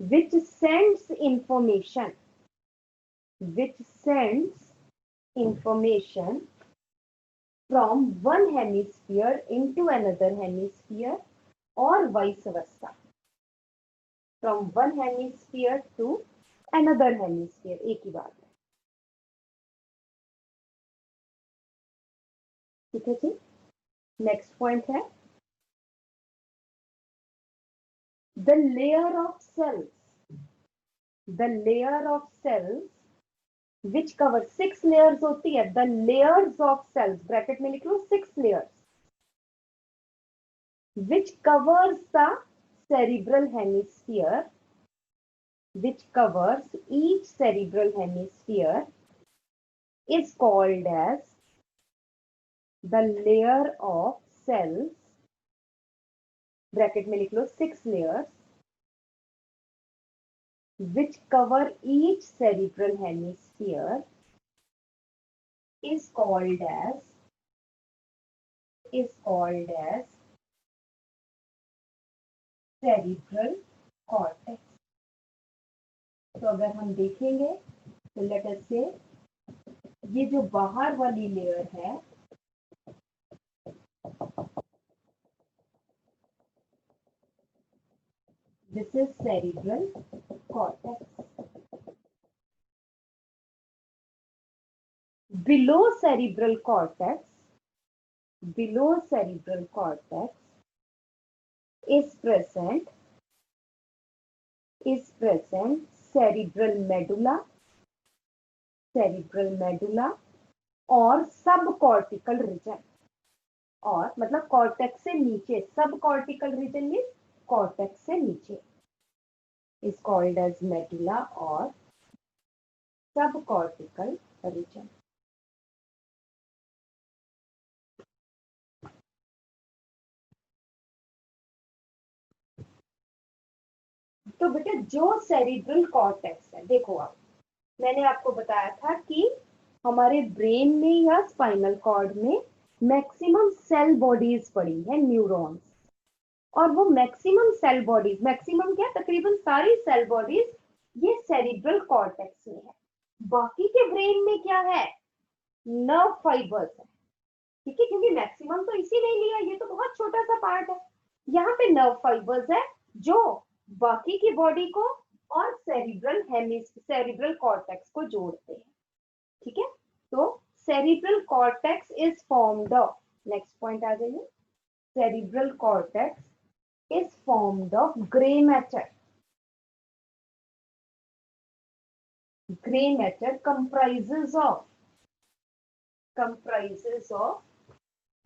which sends information from one hemisphere into another hemisphere or vice versa, from one hemisphere to another hemisphere, एक ही बात है, ठीक है जी। Next point है the layer of cells which cover 6 layers होती है, the layers of cells bracket में लिख लो 6 layers which covers the cerebral hemisphere, which covers each cerebral hemisphere is called as the layer of cells bracket में लिख लो 6 layers which cover each cerebral hemisphere is called as cerebral cortex. तो अगर हम देखेंगे तो let us से ये जो बाहर वाली लेयर है, this is cerebral cortex. Below cerebral cortex is present cerebral medulla और सबकॉर्टिकल रीजन, और मतलब कॉर्टेक्स से नीचे, सबकॉर्टिकल रीजन में कॉर्टेक्स से नीचे, is called as medulla और subcortical region. तो बेटा जो सेरिब्रल कॉर्टेक्स है, देखो आप, मैंने आपको बताया था कि हमारे ब्रेन में या स्पाइनल कॉर्ड में मैक्सिमम सेल बॉडीज पड़ी है, न्यूरॉन्स, और वो मैक्सिमम सेल बॉडीज, मैक्सिमम क्या, तकरीबन सारी सेल बॉडीज ये सेरिब्रल कॉर्टेक्स में है। बाकी के ब्रेन में क्या है, नर्व फाइबर्स है, ठीक है, क्योंकि मैक्सिमम तो इसीलिए लिया, ये तो बहुत छोटा सा पार्ट है। यहाँ पे नर्व फाइबर्स है जो बाकी की बॉडी को और सेरिब्रल कॉर्टेक्स को जोड़ते हैं। ठीक है, तो cerebral cortex is formed of, next point आ जाइए, cerebral cortex is formed of grey matter. Grey matter comprises of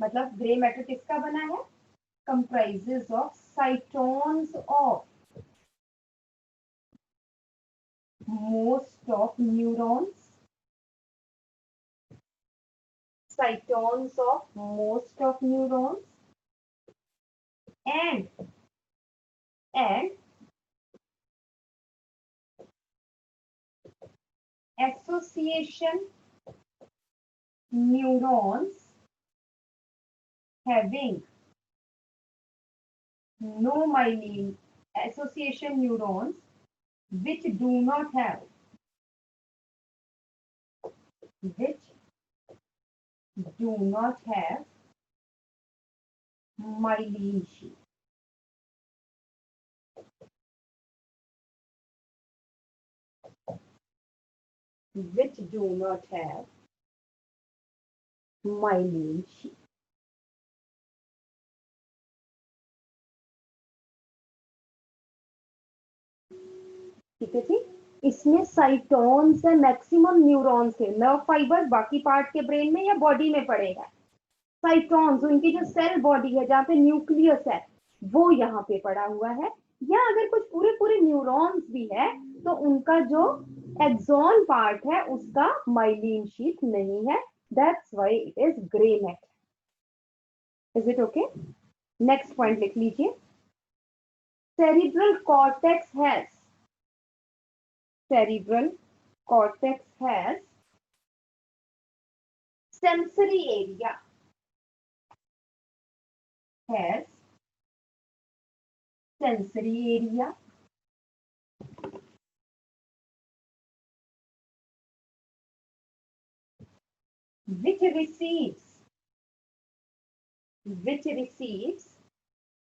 मतलब ग्रे मैटर किसका बना है? comprises of cytons of most of neurons, cytons of most of neurons and association neurons having no myelin, association neurons which do not have myelin sheath. Which do not have myelin sheath. ठीक है जी, इसमें साइटोन्स है, maximum neurons है। Nerve fibre बाकी part के brain में या body में पड़ेगा। साइटोन्स उनकी जो सेल बॉडी है जहाँ पे न्यूक्लियस है वो यहाँ पे पड़ा हुआ है। या अगर कुछ पूरे न्यूरॉन्स भी है तो उनका जो एक्सॉन पार्ट है उसका माइलिन शीथ नहीं है, that's why it is grey matter. Is it okay? Next point लिख लीजिए, cerebral cortex has sensory area, which receives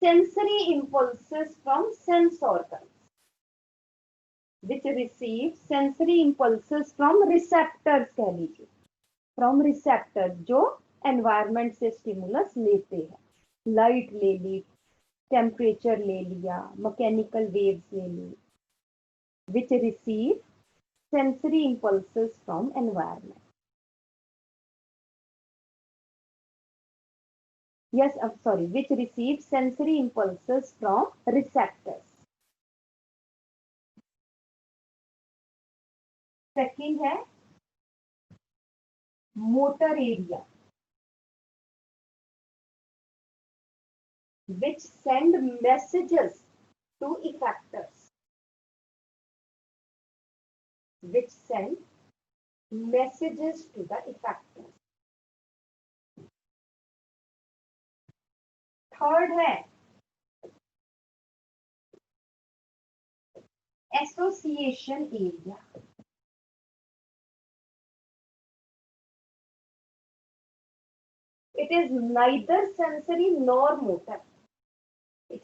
sensory impulses from sense organs, which receives sensory impulses from receptors, कह लीजिए, from receptors जो environment से stimulus लेते हैं। Light ले ली, temperature ले लिया, मैकेनिकल वेव्स ले ली, which receive sensory impulses from environment. Yes, I'm sorry, which receive sensory impulses from receptors. Second है motor area, which send messages to effectors. Third है association area. It is neither sensory nor motor. It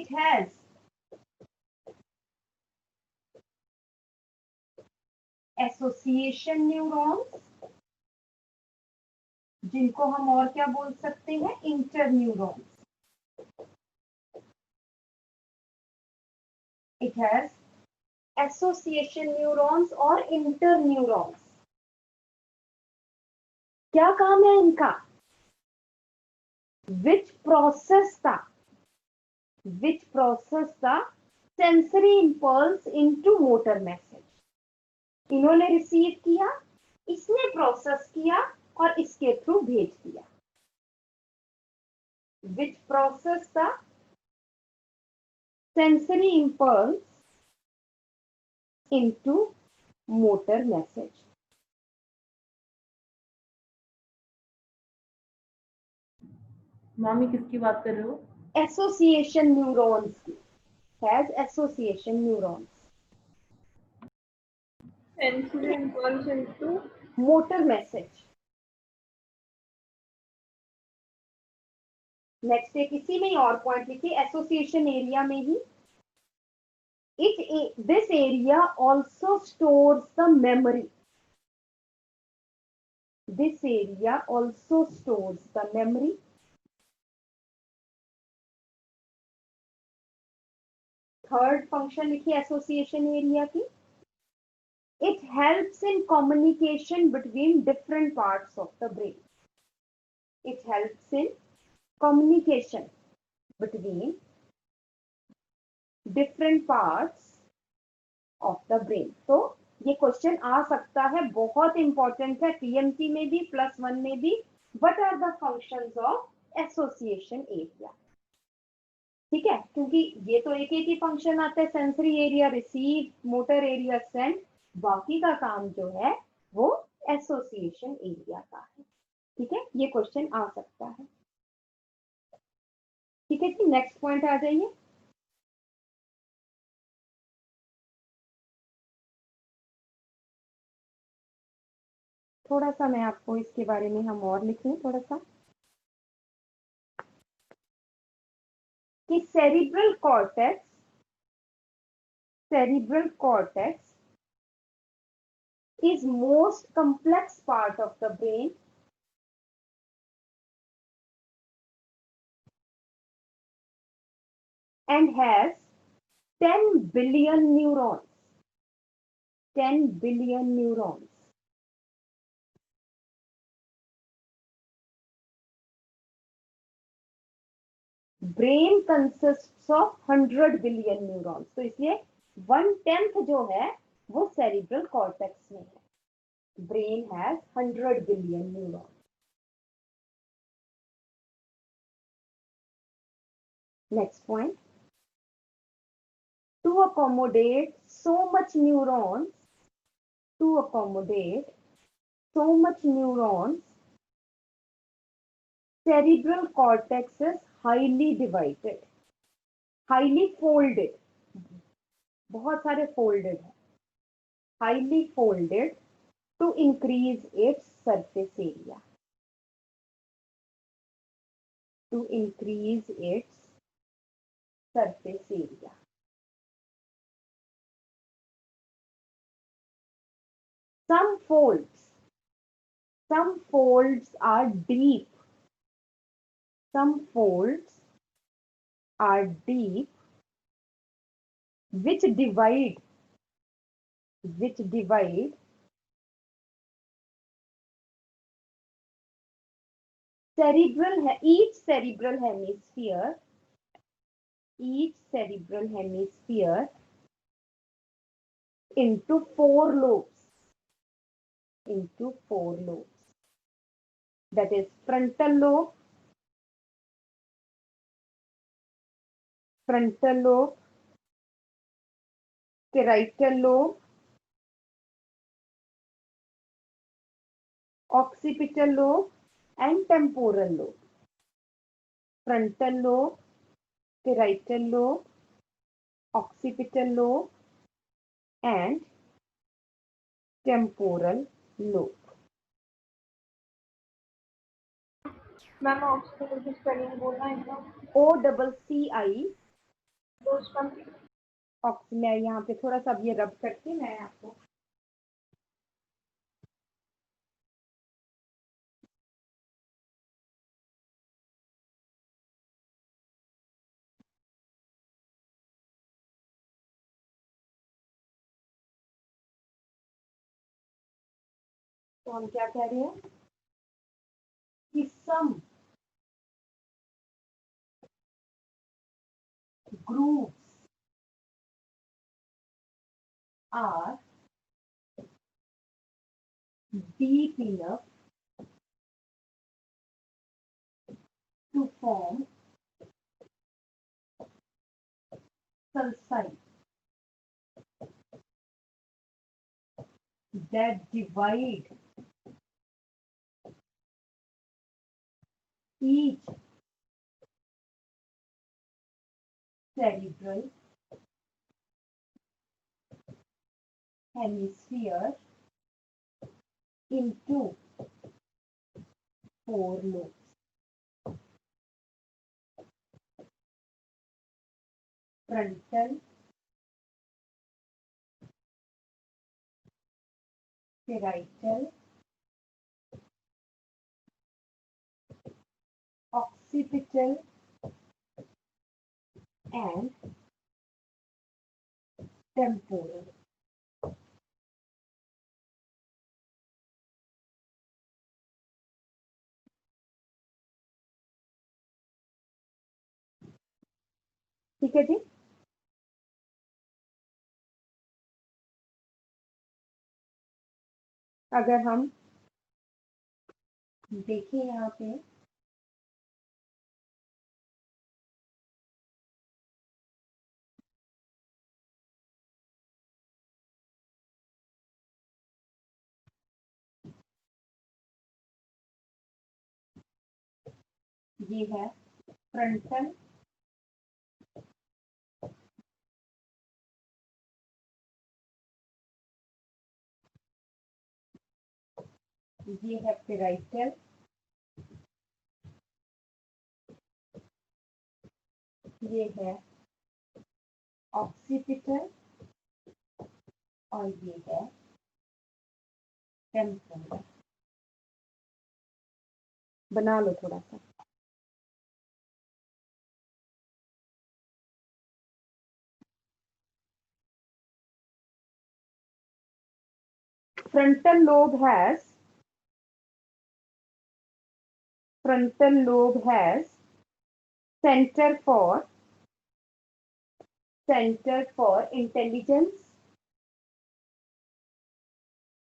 has association neurons, जिनको हम और क्या बोल सकते हैं? Interneurons. It has association neurons और interneurons. क्या काम है इनका? Which process the sensory impulse into motor message. इन्होंने रिसीव किया, इसने प्रोसेस किया और इसके थ्रू भेज दिया। Which process the sensory impulse into motor message. मामी किसकी बात कर रहे हो? Association neurons की, has association neurons. sensory impulse into motor message. Next एक इसी में ही और पॉइंट लिखिए, एसोसिएशन एरिया में ही, this area also stores the memory. This area also stores the memory. Third function लिखिए एसोसिएशन एरिया की, it helps in communication between different parts of the brain. It helps in communication between different parts of the brain. तो ये question आ सकता है, बहुत important है, PMT में भी +1 में भी. What are the functions of association area? ठीक है, क्योंकि ये तो एक ही फंक्शन आता है, sensory area receive, motor area send, बाकी का काम जो है वो एसोसिएशन एरिया का है. ठीक है, ये क्वेश्चन आ सकता है. ठीक है जी, नेक्स्ट पॉइंट आ जाइए. थोड़ा सा मैं आपको इसके बारे में हम और लिख लें थोड़ा सा, कि cerebral cortex is most complex part of the brain and has 10 billion neurons. 10 billion neurons. Brain consists of 100 billion neurons. तो इसलिए 1/10 जो है वो cerebral cortex में है. Brain has 100 billion neurons. Next point. To accommodate so much neurons, cerebral cortex is highly divided, highly folded, बहुत सारे folded है, highly folded to increase its surface area, to increase its surface area. Some folds are deep. Some folds are deep, which divide each cerebral hemisphere into 4 lobes. That is frontal lobe, parietal lobe, occipital lobe and temporal lobe. Frontal lobe, parietal lobe, occipital lobe and temporal lobe. Ma'am occipital की spelling बोलना है ना, OCCI. तो उसका मैं यहाँ पे थोड़ा सा ये रब करके मैं आपको तो हम क्या कह रहे हैं कि some groups are deep enough to form sulci that divide each cerebral hemisphere into 4 lobes. Frontal, parietal, occipital and temporal. ठीक है जी। अगर हम देखें यहाँ पे ये है फ्रंटल, ये है पेराइटल, ये है ऑक्सीपिटल और ये है टेम्पोरल। बना लो थोड़ा सा। Frontal lobe has center for intelligence,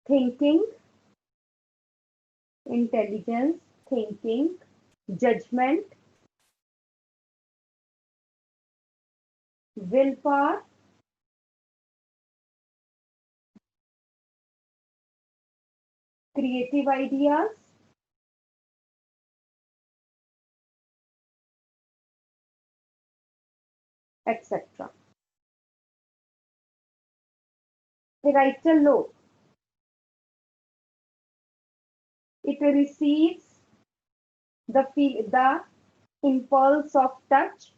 thinking, judgment, willpower, creative ideas, etc. Parietal lobe, it receives the impulse of touch.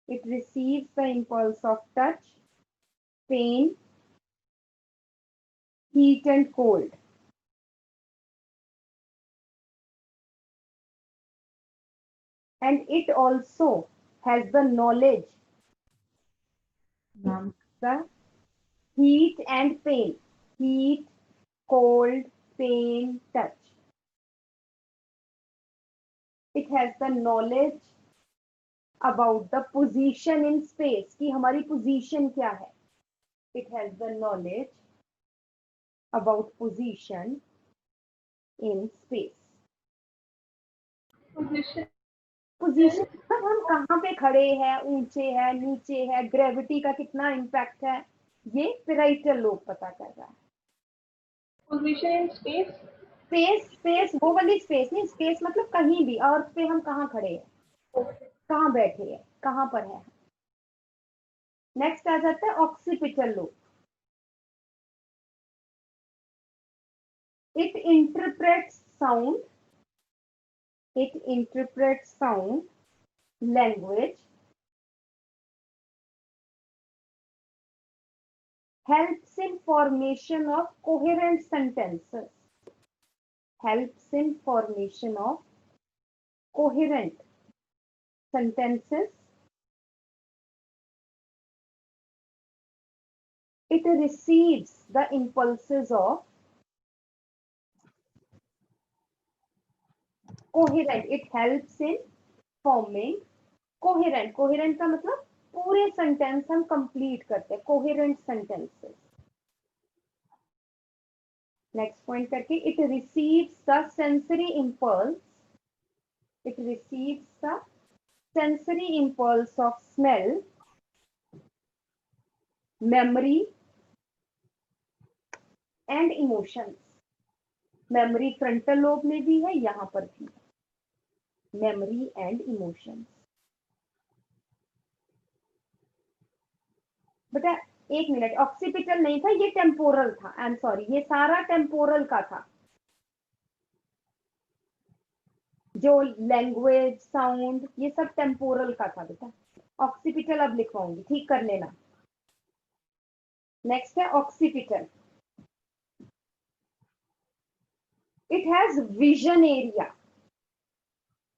It receives the impulse of touch, pain, heat and cold. And it also has the knowledge, the heat and pain, heat, cold, pain, touch. It has the knowledge about the position in space, कि हमारी position क्या है. It has the knowledge about position in space. Position मतलब हम कहाँ पे खड़े हैं, ऊंचे है, नीचे है, ग्रेविटी का कितना इम्पैक्ट है, ये पेराइटल लोब पता कर रहा है. पोजीशन इन स्पेस, स्पेस वो वाली स्पेस नहीं, स्पेस मतलब कहीं भी, अर्थ पे हम कहाँ खड़े हैं, कहाँ बैठे हैं, कहाँ पर है. नेक्स्ट आ जाता है occipital lobe. It interprets sound, language, helps in formation of coherent sentences, It receives the impulses of coherent. It helps in forming coherent का मतलब पूरे सेंटेंस हम कंप्लीट करते हैं, कोहेरेंट सेंटेंसेस. नेक्स्ट पॉइंट करके, it receives the sensory impulse of smell, memory and emotions. Memory frontal lobe में भी है, यहां पर भी है. Memory and emotions. बेटा एक मिनट, ऑक्सीपिटल नहीं था, ये टेम्पोरल था, आई एम सॉरी, ये सारा टेम्पोरल का था। जो लैंग्वेज, साउंड, ये सब टेम्पोरल का था बेटा। ऑक्सीपिटल अब लिखवाऊंगी, ठीक कर लेना। नेक्स्ट है occipital. It has vision area,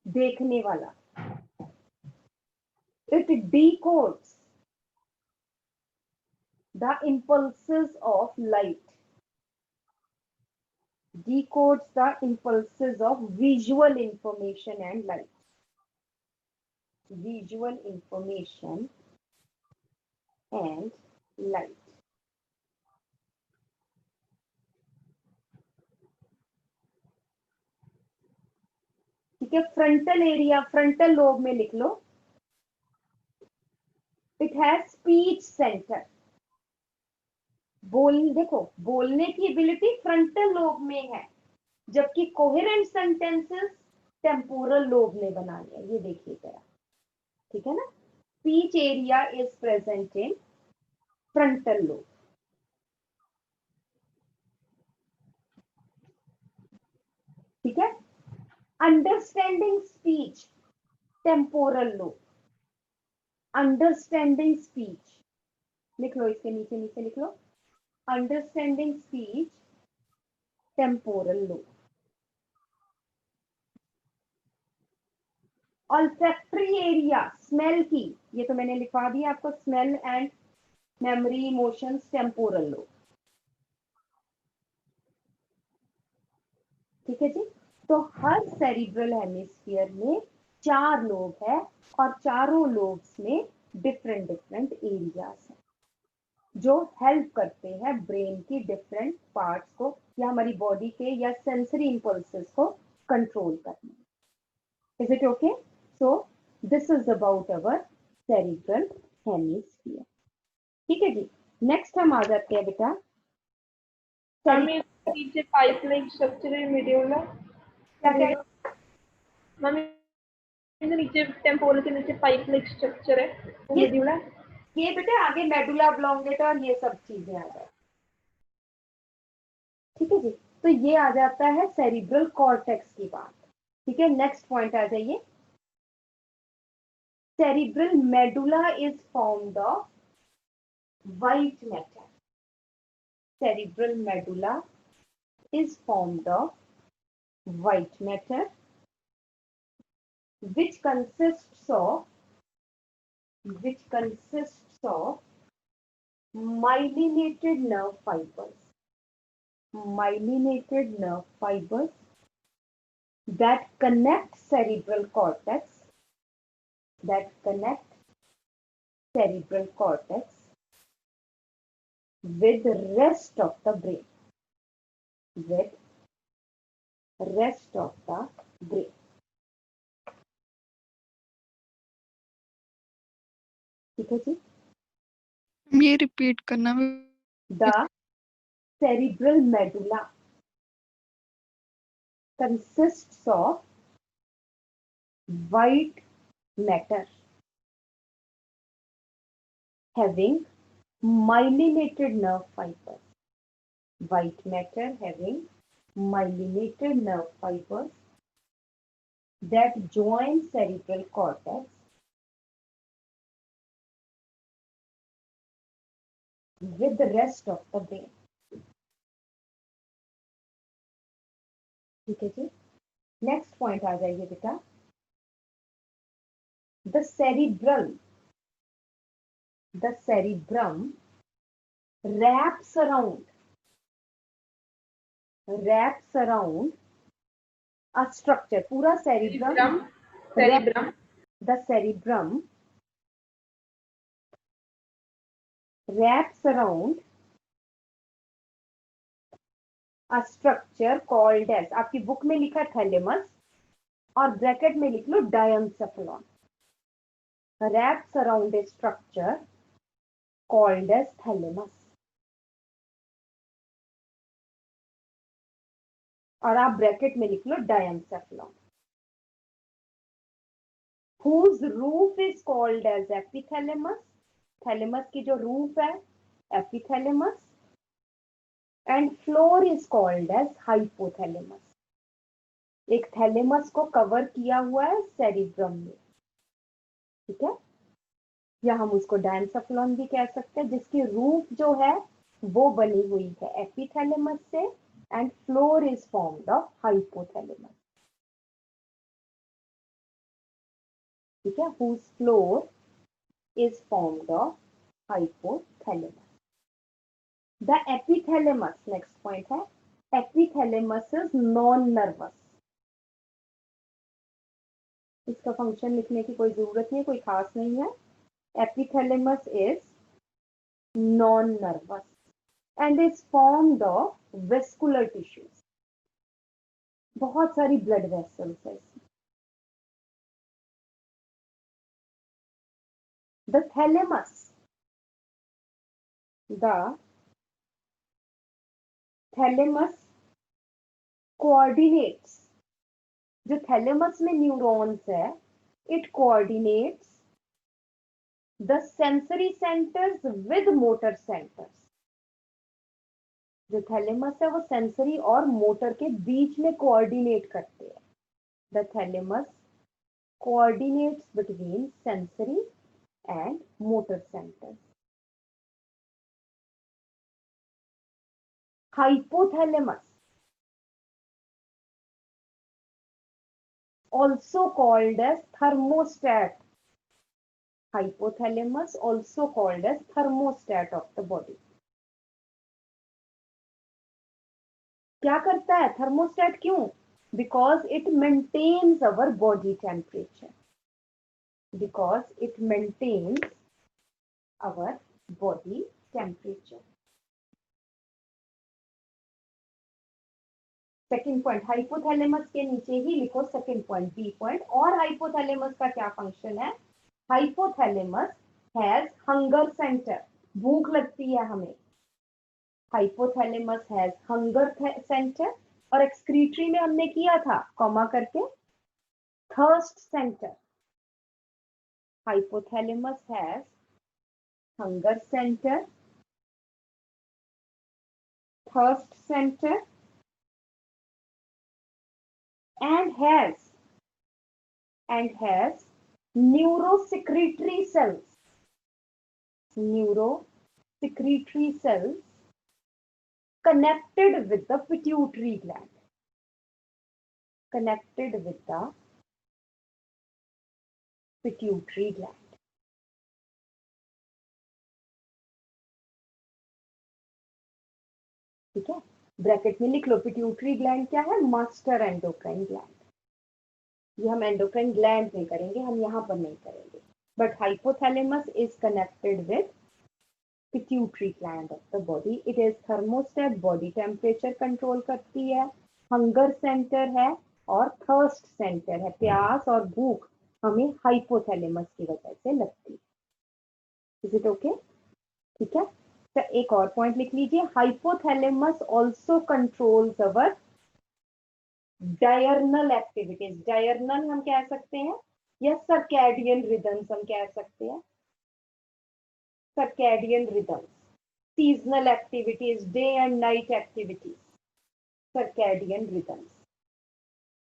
देखने वाला। It डिकोड्स the impulses of light, decodes the impulses of visual information and light, visual information and light. ठीक है, फ्रंटल एरिया, फ्रंटल लोब में लिख लो। इट हैज स्पीच सेंटर, देखो बोलने की एबिलिटी फ्रंटल लोब में है, जबकि कोहेरेंट सेंटेंसेस टेम्पोरल लोब में बनाने हैं। ये देखिए जरा, ठीक है ना। Speech area is present in frontal lobe. ठीक है, understanding speech temporal lobe, understanding speech लिख लो, इसके नीचे नीचे लिख लो, understanding speech temporal lobe. Olfactory area, smell की, ये तो मैंने लिखवा दिया आपको, smell and memory, emotions, temporal lobe. ठीक है जी। तो हर सेरिब्रल हेमिस्फीयर में 4 लोब है, और चारों लोब्स में डिफरेंट डिफरेंट एरियाज हैं जो हेल्प करते हैं ब्रेन की डिफरेंट पार्ट्स को या हमारी बॉडी के या सेंसरी इंपल्सेस को कंट्रोल करने में। Is it okay? So this is about our cerebral hemisphere. ठीक है जी। नेक्स्ट हम आ जाते हैं बेटा, नीचे पाइप लाइक स्ट्रक्चर है मेड्यूला। क्या क्या? मैम नीचे टेम्पोरल के नीचे पाइप लाइक स्ट्रक्चर है, वो मेड्यूला। ये बेटे आगे मेडुला ऑब्लोंगेटा और ये सब चीजें आ जाए। ठीक है जी। तो ये आ जाता है सेरिब्रल कॉर्टेक्स की बात। ठीक है, नेक्स्ट पॉइंट आ जाइए। Cerebral medulla is formed of white matter. Cerebral medulla is formed of white matter which consists of myelinated nerve fibers, that connect cerebral cortex with the rest of the brain, ठीक है जी। ये repeat करना। The cerebral medulla consists of white matter having myelinated nerve fibers. White matter having myelinated nerve fibers that join cerebral cortex with the rest of the brain. ठीक है जी। Next point आ जाइए बेटा, the cerebrum wraps around a structure. पूरा cerebrum the cerebrum wraps around a structure called as, आपकी book में लिखा thalamus और ब्रैकेट में लिख लो डायनसेफलॉन। wraps around a structure called as thalamus, और आप ब्रैकेट में लिख लो डायनसेफलॉन। whose roof is called as epithalamus, thalamus की जो रूफ है epithalamus, and floor is called as hypothalamus. एक थैलेमस को कवर किया हुआ है सेरिब्रम में, ठीक है, या हम उसको डायंसेफलॉन भी कह सकते हैं, जिसकी रूफ जो है वो बनी हुई है एपिथैलेमस से, and floor is formed of hypothalamus, ठीक है, whose floor is formed of hypothalamus. The epithalamus, next point है, एपिथैलेमस इज नॉन नर्वस. इसका फंक्शन लिखने की कोई जरूरत नहीं, कोई खास नहीं है. Epithalamus is non nervous and is formed of vascular tissues. बहुत सारी ब्लड वेसल्स है इसमें. The thalamus coordinates, जो थैलेमस में न्यूरॉन्स है, it coordinates the sensory centers with motor centers. जो थैलेमस है वो सेंसरी और मोटर के बीच में कोऑर्डिनेट करते हैं. The thalamus coordinates between sensory and motor centres. Hypothalamus, also called as thermostat. Hypothalamus also called as thermostat of the body. क्या करता है थर्मोस्टेट? क्यों? Because it maintains our body temperature. Because it maintains our body temperature. Second point, hypothalamus के नीचे ही लिखो second point, b point. और hypothalamus का क्या फंक्शन है? Hypothalamus has hunger centre. भूख लगती है हमें. Hypothalamus has hunger centre. और एक्सक्रीटरी में हमने किया था कॉमा करके thirst centre. Hypothalamus has hunger centre, thirst centre, and has neurosecretory cells. Neurosecretory cells connected with the pituitary gland. Connected with the pituitary gland. ठीक है, ब्रैकेट में लिख लो. पिट्यूटरी ग्लैंड क्या है? Master endocrine gland. ये हम endocrine gland में करेंगे, हम यहाँ पर नहीं करेंगे. But hypothalamus is connected with pituitary gland of the body. It is thermostat, body temperature control करती है. हंगर सेंटर है और थर्स्ट सेंटर है. प्यास और भूख हमें हाइपोथैलेमस की वजह से लगती है. Is it okay? ठीक है. तो एक और पॉइंट लिख लीजिए, हाइपोथैलेमस ऑल्सो कंट्रोल्स अवर डायर्नल एक्टिविटीज. डायर्नल हम कह सकते हैं या सर्कैडियन रिदम्स हम कह सकते हैं. Circadian rhythms, seasonal activities, day and night activities, circadian rhythms.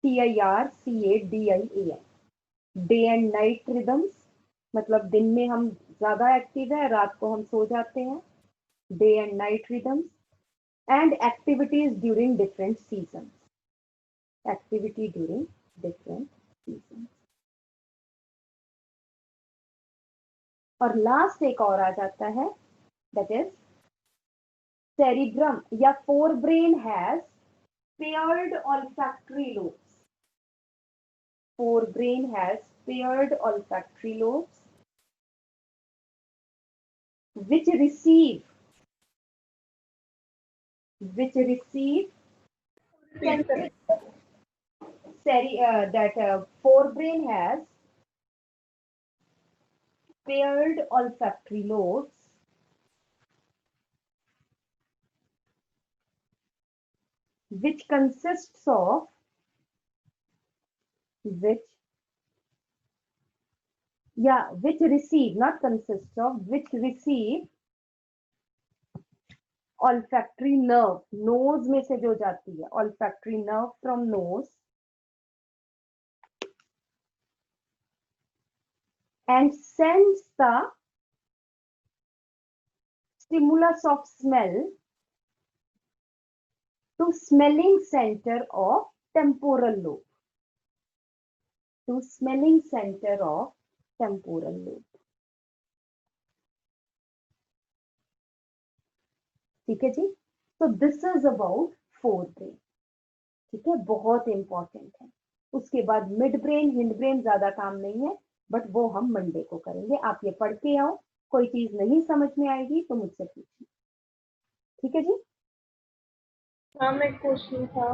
CIRCADIAN, day and night rhythms, मतलब दिन में हम ज्यादा एक्टिव है, रात को हम सो जाते हैं. Day and night rhythms, and activities during different seasons. Activity during different seasons. और लास्ट एक और आ जाता है, that is cerebrum या forebrain has paired olfactory lobes. Forebrain has paired olfactory lobes which receive forebrain has paired olfactory lobes which consists of which receive, not consists of, which receive olfactory nerve, nose में से जो जाती है, olfactory nerve from nose and sends the stimulus of smell to smelling center of temporal lobe. To smelling center of temporal lobe. ठीक है जी. So this is about forebrain. ठीक है, बहुत इंपॉर्टेंट है. उसके बाद मिड ब्रेन, हिंड ब्रेन ज्यादा काम नहीं है, बट वो हम मंडे को करेंगे. आप ये पढ़ के आओ, कोई चीज नहीं समझ में आएगी तो मुझसे पूछिए. ठीक है जी. हाँ, मैं क्वेश्चन था.